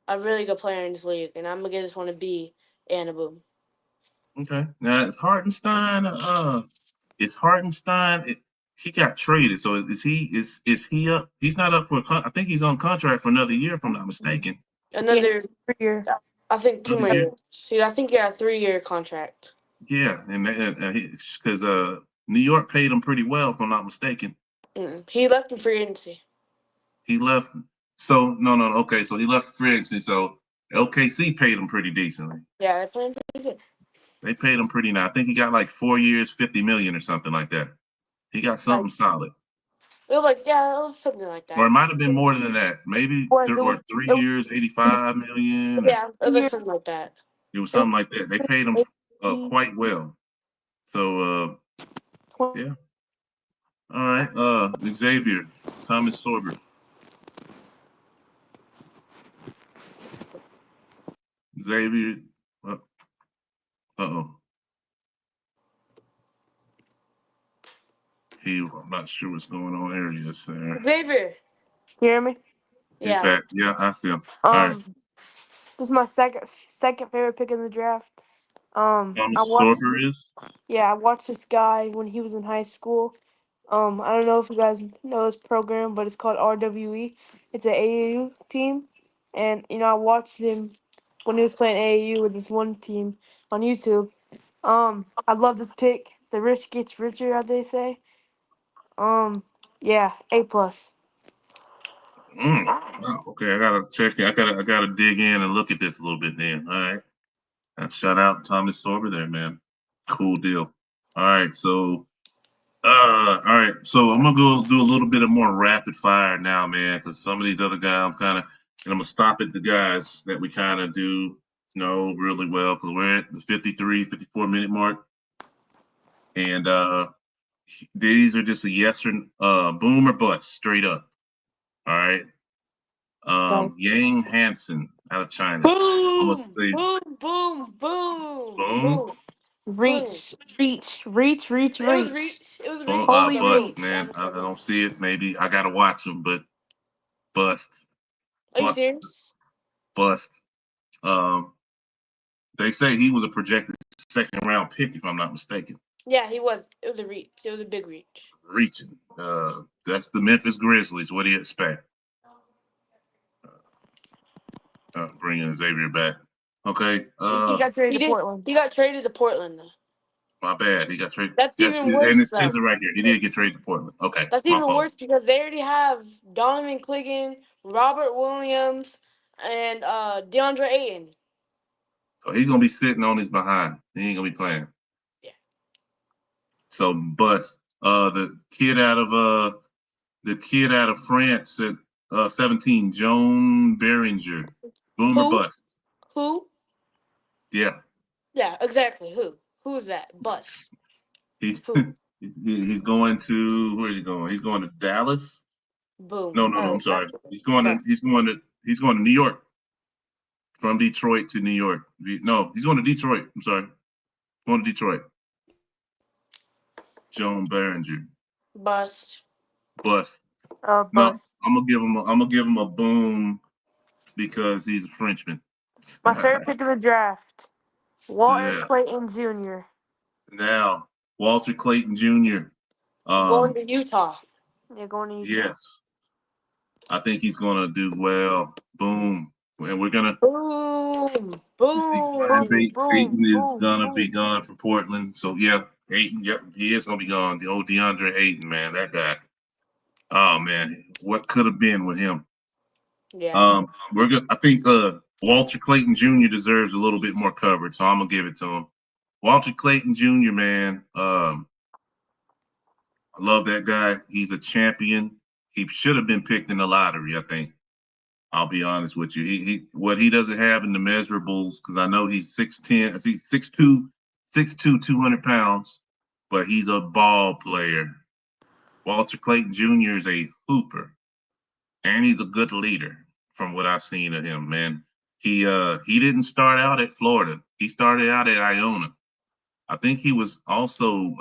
Speaker 2: a really good player in this league, and I'm gonna give this one a B and a boom.
Speaker 1: Okay. Now it's Hartenstein. It's Hartenstein. He got traded. So is he up? He's not up for. I think he's on contract for another year, if I'm not mistaken.
Speaker 3: Yeah,
Speaker 2: Another,
Speaker 3: year.
Speaker 2: I think two
Speaker 1: Another
Speaker 2: more
Speaker 1: year.
Speaker 2: years. See, I think he got a 3-year contract.
Speaker 1: Yeah, and because New York paid him pretty well, if I'm not mistaken.
Speaker 2: He left in free agency.
Speaker 1: He left. So no. Okay, so he left free agency. So LKC paid him pretty decently.
Speaker 2: Yeah, they're playing pretty good.
Speaker 1: They paid him pretty nice. I think he got like 4 years, 50 million or something like that. He got
Speaker 2: Like
Speaker 1: something solid.
Speaker 2: it was like yeah, it was something like
Speaker 1: Or it
Speaker 2: that.
Speaker 1: might have been more than that. Maybe or three
Speaker 3: It
Speaker 1: years,
Speaker 3: was
Speaker 1: 85 million. Or
Speaker 2: Yeah, it was like
Speaker 3: year.
Speaker 2: something like that.
Speaker 1: it was
Speaker 3: It
Speaker 1: something like that. They paid him
Speaker 3: was
Speaker 1: quite well. So
Speaker 3: 20.
Speaker 1: yeah. All right. Xavier, Thomas Sorber. Xavier. Uh oh. I'm not sure what's going on there. Yes, sir.
Speaker 2: Xavier.
Speaker 3: You hear me?
Speaker 1: He's
Speaker 2: Yeah.
Speaker 1: back. Yeah, I see him. All right.
Speaker 3: Um, this is my second favorite pick in the draft. I
Speaker 1: Thomas
Speaker 3: watched.
Speaker 1: Sorber is.
Speaker 3: Yeah, I watched this guy when he was in high school. I don't know if you guys know this program, but it's called RWE. It's an AAU team, and I watched him when he was playing AAU with this one team on YouTube. I love this pick. The rich gets richer, as they say. Um, yeah, A plus.
Speaker 1: Wow. Okay, I gotta check it. I gotta dig in and look at this a little bit then. All right. Shout out Thomas Sorber there, man. Cool deal. All right. So all right. So I'm gonna go do a little bit of more rapid fire now, man, because some of these other guys I'm kind of and I'm gonna stop at the guys that we kind of do know really well because we're at the 53, 54 minute mark. And these are just a yes or boom or bust, straight up. All right.
Speaker 3: Okay.
Speaker 1: Yang Hansen out of China. I'm gonna
Speaker 2: Boom!
Speaker 1: say
Speaker 2: Boom! Boom! Boom!
Speaker 1: boom,
Speaker 2: Boom! Boom!
Speaker 3: Reach, reach, reach, reach,
Speaker 2: It was
Speaker 3: reach.
Speaker 2: reach. It was
Speaker 1: boom,
Speaker 2: reach,
Speaker 3: Holy
Speaker 2: but
Speaker 1: bust,
Speaker 2: boom.
Speaker 3: reach.
Speaker 1: man. I don't see it. Maybe I gotta watch them, but bust,
Speaker 2: Are you
Speaker 1: bust,
Speaker 2: serious?
Speaker 1: bust. Um, they say he was a projected second round pick, if I'm not mistaken.
Speaker 2: Yeah, he was. It was a reach. It was a big reach.
Speaker 1: Reaching. That's the Memphis Grizzlies. What do you expect? Bringing Xavier back. Okay.
Speaker 3: He got traded
Speaker 2: He
Speaker 3: to
Speaker 2: did.
Speaker 3: Portland.
Speaker 2: He got traded to Portland though.
Speaker 1: My bad. He got traded.
Speaker 2: That's
Speaker 1: Yes,
Speaker 2: even
Speaker 1: and
Speaker 2: worse
Speaker 1: it says
Speaker 2: though.
Speaker 1: it right here. He did get traded to Portland. Okay,
Speaker 2: That's
Speaker 1: my
Speaker 2: even
Speaker 1: fault.
Speaker 2: worse because they already have Donovan Clingan, Robert Williams, and DeAndre Ayton.
Speaker 1: So he's gonna be sitting on his behind. He ain't gonna be playing.
Speaker 2: Yeah.
Speaker 1: So bust. The kid out of France at 17, Joan Behringer. Boomer
Speaker 2: Who?
Speaker 1: bust.
Speaker 2: Who?
Speaker 1: Yeah.
Speaker 2: Yeah, exactly. Who? Who's that? Bust.
Speaker 1: He,
Speaker 2: Who?
Speaker 1: he's going to where is he going? He's going to Dallas.
Speaker 2: Boom.
Speaker 1: No, no,
Speaker 2: All
Speaker 1: no. I'm
Speaker 2: right,
Speaker 1: sorry.
Speaker 2: that's
Speaker 1: He's going to he's
Speaker 2: bust.
Speaker 1: going to he's going to New York. From Detroit to New York. No, he's going to Detroit. I'm sorry. Going to Detroit. Joan Behringer.
Speaker 2: Bust.
Speaker 1: Bust. No,
Speaker 3: Bust.
Speaker 1: I'm gonna give him a boom because he's a Frenchman.
Speaker 3: My favorite pick of the draft, Walter
Speaker 1: Yeah.
Speaker 3: Clayton Jr.
Speaker 1: Now, Walter Clayton Jr.
Speaker 2: Going
Speaker 1: Um,
Speaker 2: to Utah.
Speaker 3: Yeah, going to Utah.
Speaker 1: yes, I think he's gonna do well. Boom. And we're gonna
Speaker 2: Boom.
Speaker 1: you see Brian
Speaker 2: Boom.
Speaker 3: Boom,
Speaker 1: Bates.
Speaker 3: boom,
Speaker 1: Ayton is
Speaker 3: boom,
Speaker 1: gonna be
Speaker 3: boom.
Speaker 1: gone from Portland. So yeah, Ayton, yep, he is gonna be gone. The old DeAndre Ayton, man, that guy. Oh man, what could have been with him?
Speaker 2: Yeah.
Speaker 1: We're good. I think Walter Clayton Jr. deserves a little bit more coverage, so I'm gonna give it to him. Walter Clayton Jr., man, I love that guy. He's a champion. He should have been picked in the lottery, I think. I'll be honest with you. He what he doesn't have in the measurables, because I know he's 6'10, I see 6'2, 6'2, 200 pounds, but he's a ball player. Walter Clayton Jr. is a hooper, and he's a good leader from what I've seen of him, man. He didn't start out at Florida. He started out at Iona. I think he was also,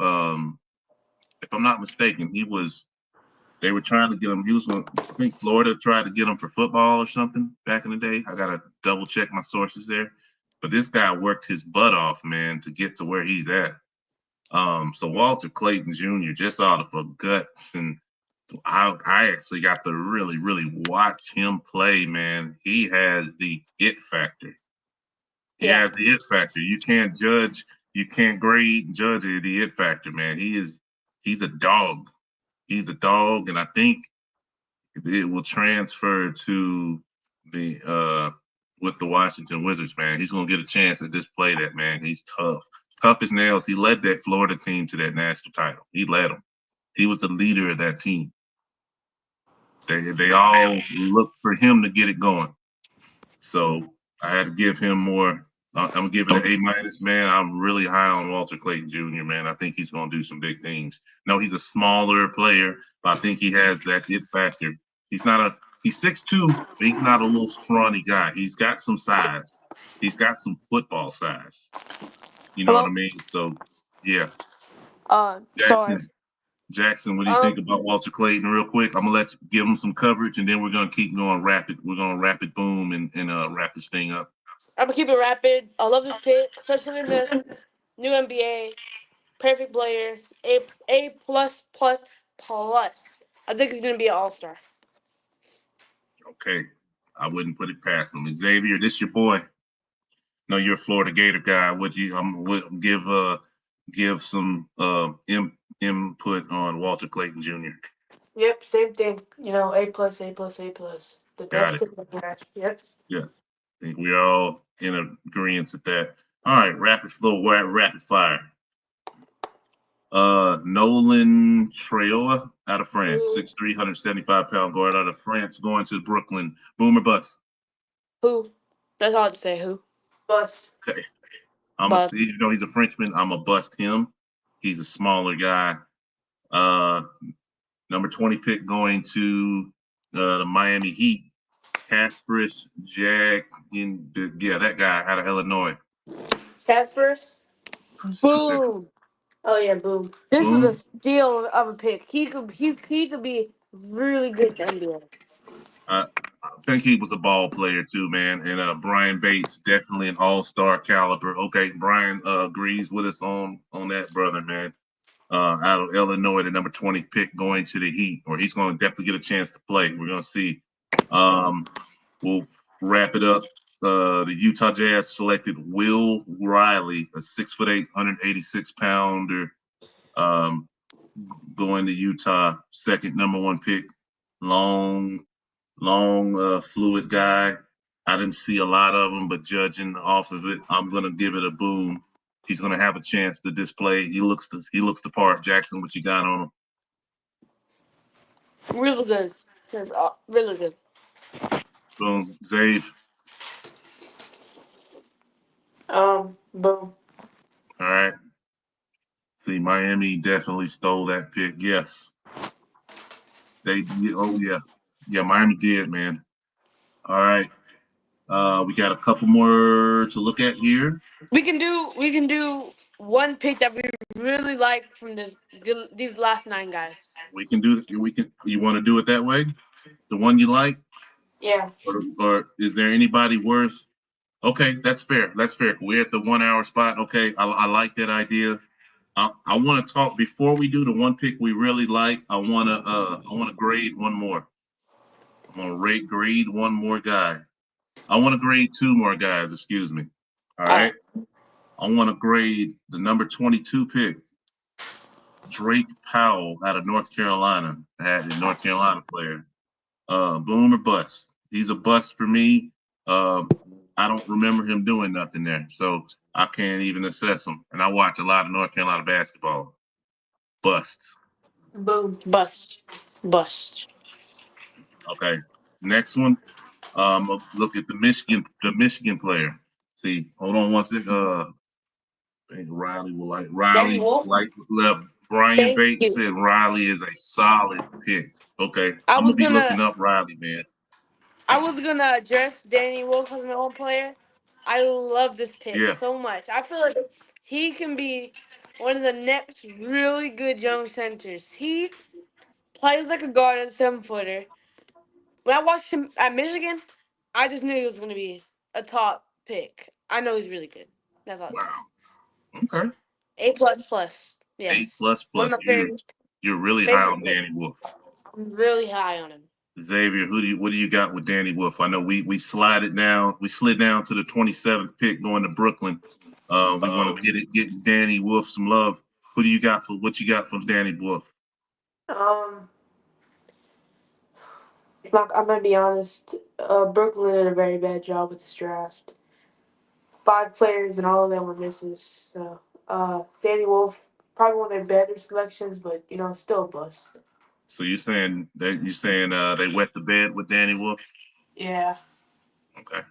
Speaker 1: if I'm not mistaken, they were trying to get him. I think Florida tried to get him for football or something back in the day. I gotta double check my sources there. But this guy worked his butt off, man, to get to where he's at. So Walter Clayton Jr. just out of a guts, and I actually got to really, really watch him play, man. He has the it factor. He
Speaker 2: Yeah.
Speaker 1: has the it factor. You can't judge, you can't grade and judge the it factor, man. He's a dog. He's a dog, and I think it will transfer to the with the Washington Wizards, man. He's gonna get a chance to just play that, man. He's tough. Tough as nails. He led that Florida team to that national title. He led them. He was the leader of that team. They all looked for him to get it going. So I had to give him more. I'm gonna give it an A-, man. I'm really high on Walter Clayton Jr., man. I think he's gonna do some big things. No, he's a smaller player, but I think he has that it factor. He's 6'2", but he's not a little scrawny guy. He's got some size. He's got some football size. You know what I
Speaker 3: Hello.
Speaker 1: mean? So yeah,
Speaker 3: Sorry.
Speaker 1: Jackson. Jackson, what do you think
Speaker 2: Um,
Speaker 1: about Walter Clayton? Real quick, I'm gonna give him some coverage, and then we're gonna keep going rapid. We're gonna rapid boom and wrap this thing up.
Speaker 2: I'm gonna keep it rapid. I love this pick, especially in this new NBA. Perfect player. A plus plus plus. I think he's gonna be an all star.
Speaker 1: Okay, I wouldn't put it past him. Xavier, this your boy. No, you're a Florida Gator guy. Would you? Would give some input on Walter Clayton Jr.
Speaker 3: Yep, same thing. A plus, A plus, A plus. The
Speaker 1: Got
Speaker 3: best
Speaker 1: it.
Speaker 3: pick of the draft. Yep.
Speaker 1: Yeah, I think we're all in agreement with that. All right, rapid fire. Nolan Traoa out of France,
Speaker 2: Who?
Speaker 1: 6'3", 175-pound guard out of France, going to Brooklyn. Boomer bust.
Speaker 2: Who? That's all I have to say. Who?
Speaker 3: Bust.
Speaker 1: Okay.
Speaker 2: Bust.
Speaker 1: Even though he's a Frenchman, I'm going to bust him. He's a smaller guy. Uh, Number 20 pick going to the Miami Heat. Kasparis Jack, that guy out of Illinois.
Speaker 3: Casper's.
Speaker 1: Shoot that.
Speaker 2: Boom.
Speaker 3: Oh yeah, boom.
Speaker 2: This was a
Speaker 1: Boom.
Speaker 2: steal of a pick. He could be really good in the NBA.
Speaker 1: I, I think he was a ball player too, man. And Brian Bates, definitely an all-star caliber. Okay, Brian agrees with us on that, brother, man. Out of Illinois, the number 20 pick going to the Heat, or he's going to definitely get a chance to play. We're going to see. We'll wrap it up. The Utah Jazz selected Will Riley, a 6'8", 186-pounder, going to Utah, second number one pick. Long, fluid guy. I didn't see a lot of them, but judging off of it, I'm gonna give it a boom. He's gonna have a chance to display. He looks the part. Jackson, what you got on him?
Speaker 2: Really good. Really good.
Speaker 1: Boom. Zave.
Speaker 3: Boom.
Speaker 1: All right. See, Miami definitely stole that pick. Yes, they. Oh yeah, yeah. Miami did, man. All right. We got a couple more to look at here.
Speaker 2: We can do one pick that we really like from these last nine guys.
Speaker 1: We can do. We can. You want to do it that way? The one you like,
Speaker 3: Yeah.
Speaker 1: or is there anybody worth? Okay, that's fair. That's fair. We're at the 1 hour spot. Okay, I like that idea. I want to talk before we do the one pick we really like. I want to grade one more. I'm gonna rate grade one more guy. I want to grade two more guys. Excuse me. All
Speaker 2: All right.
Speaker 1: right. I want to grade the number 22 pick, Drake Powell out of North Carolina. Had a North Carolina player. Boom or bust. He's a bust for me. Uh, I don't remember him doing nothing there, so I can't even assess him. And I watch a lot of North Carolina basketball. Bust.
Speaker 3: Boom.
Speaker 2: Bust. Bust.
Speaker 1: Okay. Next one. Look at the Michigan player. See, hold on one second. I think Riley will like
Speaker 3: Danny
Speaker 1: Riley
Speaker 3: Wolf.
Speaker 1: like left. Brian
Speaker 2: Thank
Speaker 1: Bates
Speaker 2: you.
Speaker 1: said Riley is a solid pick. Okay,
Speaker 2: I
Speaker 1: I'm gonna
Speaker 2: was
Speaker 1: be
Speaker 2: gonna
Speaker 1: looking up Riley, man.
Speaker 2: I was gonna address Danny Wolf as my own player. I love this pick
Speaker 1: Yeah,
Speaker 2: so much. I feel like he can be one of the next really good young centers. He plays like a guard and 7 footer. When I watched him at Michigan, I just knew he was gonna be a top pick. I know he's really good. That's all I'm saying.
Speaker 1: wow. Okay,
Speaker 2: A plus plus.
Speaker 1: eight
Speaker 2: Yes.
Speaker 1: plus
Speaker 2: One
Speaker 1: plus.
Speaker 2: of my
Speaker 1: You're really high
Speaker 2: favorite
Speaker 1: on
Speaker 2: players.
Speaker 1: Danny Wolf.
Speaker 2: I'm really high on him.
Speaker 1: Xavier, what do you got with Danny Wolf? I know we slid down to the 27th pick going to Brooklyn. We want to get Danny Wolf some love. Who do you got for what you got from Danny Wolf?
Speaker 3: Um, I'm gonna be honest. Brooklyn did a very bad job with this draft. 5 players and all of them were misses. So, Danny Wolf probably one of their better selections, but still a bust.
Speaker 1: So you saying they wet the bed with Danny Wolf?
Speaker 3: Yeah,
Speaker 1: Okay.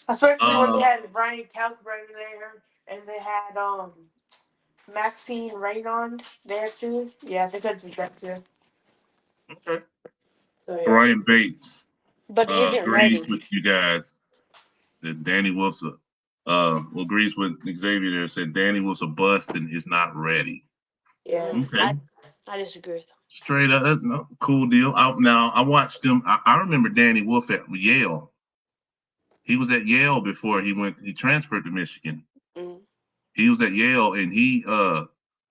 Speaker 3: especially when they
Speaker 1: Uh,
Speaker 3: had Brian Kalkbrenner there, and they had Maxine Raynon there too. Yeah, they could do that too.
Speaker 1: okay.
Speaker 3: So yeah.
Speaker 1: Brian Bates
Speaker 2: But he isn't
Speaker 1: agrees
Speaker 2: ready.
Speaker 1: with you guys that Danny Wolf's agrees with Xavier there. Said Danny Wolf's a bust and is not ready.
Speaker 3: Yeah.
Speaker 1: Okay.
Speaker 2: I disagree with him.
Speaker 1: Straight up, that's no cool deal. Now I watched him. I remember Danny Wolf at Yale. He was at Yale before he went. He transferred to Michigan.
Speaker 2: Mm.
Speaker 1: He was at Yale, and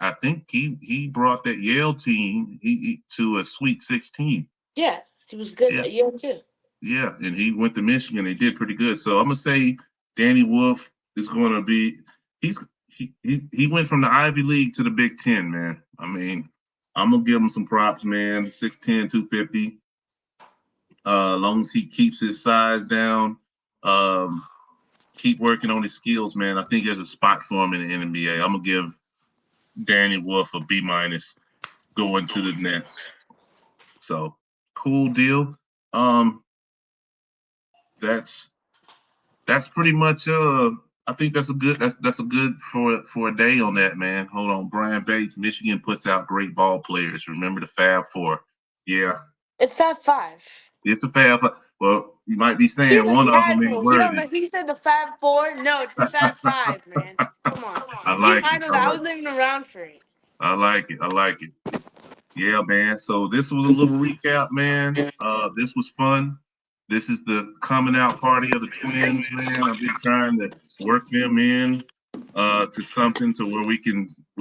Speaker 1: I think he brought that Yale team to a Sweet 16.
Speaker 2: Yeah, he was good
Speaker 1: Yeah,
Speaker 2: a year too.
Speaker 1: yeah, and he went to Michigan. They did pretty good. So I'm gonna say Danny Wolf is going to be. He went from the Ivy League to the Big Ten, man. I mean, I'm gonna give him some props, man. 6'10", 250. Long as he keeps his size down, um, keep working on his skills, man. I think there's a spot for him in the NBA. I'm gonna give Danny Wolf a B minus going to the Nets. So cool deal. Um, that's pretty much I think that's a good for a day on that, man. Hold on. Brian Bates, Michigan puts out great ball players. Remember the Fab Four. Yeah,
Speaker 2: It's Fab Five.
Speaker 1: it's a Fab. Well, you might be
Speaker 2: He's
Speaker 1: saying
Speaker 2: a
Speaker 1: one of them ain't
Speaker 2: casual. He don't
Speaker 1: worthy.
Speaker 2: know. He said the Fab Four. No, it's the Fab Five, man. Come on.
Speaker 1: I
Speaker 2: He
Speaker 1: like it.
Speaker 2: titled it. I was living around for it.
Speaker 1: I like it. I like it. Yeah, man. So this was a little recap, man. This was fun. This is the coming out party of the twins, man. I've been trying to work them in to something to where we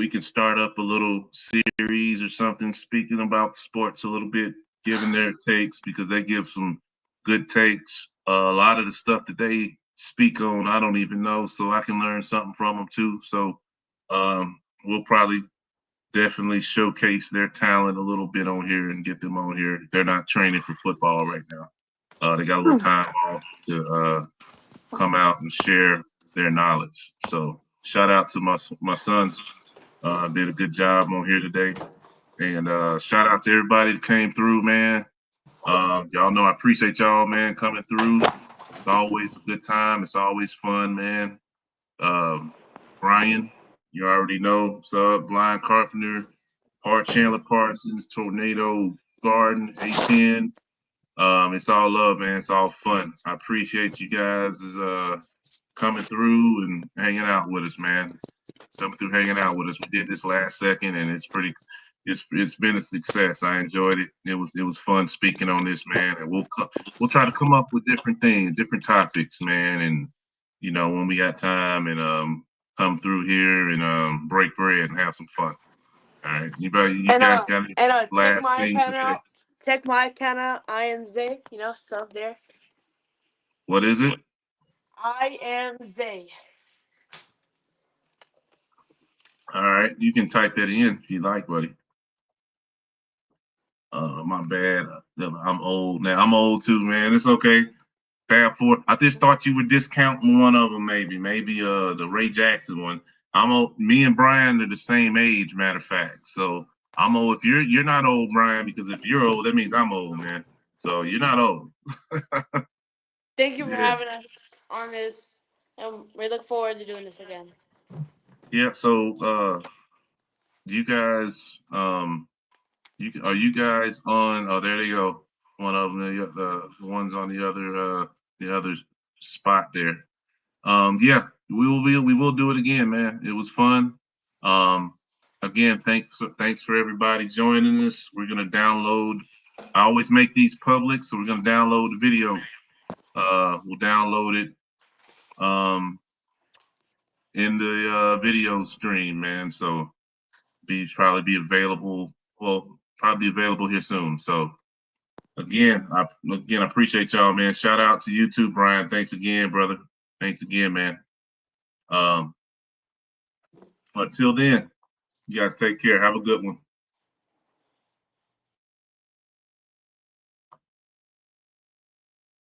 Speaker 1: can start up a little series or something, speaking about sports a little bit, giving their takes because they give some good takes. A lot of the stuff that they speak on, I don't even know, so I can learn something from them too. So we'll probably definitely showcase their talent a little bit on here and get them on here. They're not training for football right now. They got a little time off to come out and share their knowledge. So shout out to my sons. Did a good job on here today. And shout out to everybody that came through, man. Y'all know I appreciate y'all, man, coming through. It's always a good time. It's always fun, man. Um, Brian, you already know, sub, Blind Carpenter, Chandler Parsons, Tornado Garden, A10. It's all love, man. It's all fun. I appreciate you guys coming through and hanging out with us, man. Coming through, hanging out with us. We did this last second, and it's been a success. I enjoyed it. It was fun speaking on this, man. And we'll try to come up with different things, different topics, man. And when we got time, and come through here and break bread and have some fun. All right, you guys got any
Speaker 3: check
Speaker 1: last
Speaker 3: my
Speaker 1: things to
Speaker 3: account
Speaker 1: say?
Speaker 3: out. Check my account out. I am Zay. Stuff there.
Speaker 1: What is it?
Speaker 3: I am Zay.
Speaker 1: All right, you can type that in if you like, buddy. My bad. I'm old now. I'm old too, man. It's okay. Tab 4. I just thought you would discount one of them, maybe the Ray Jackson one. I'm old. Me and Brian are the same age, matter of fact. So I'm old. If you're not old, Brian, because if you're old, that means I'm old, man. So you're not old.
Speaker 2: Thank you for
Speaker 1: Yeah.
Speaker 2: having us on this, and we look forward to doing this again.
Speaker 1: Yeah. So you guys, are you guys on? Oh, there they go. One of them, the ones on the other spot there. Yeah, we will do it again, man. It was fun. Um, Again, thanks for everybody joining us. We're gonna download. I always make these public, so we're gonna download the video. We'll download it in the video stream, man. So probably be available. Well, probably available here soon. So I appreciate y'all, man. Shout out to you too, Brian. Thanks again, brother. Thanks again, man. Um, Until then, you guys take care. Have a good one.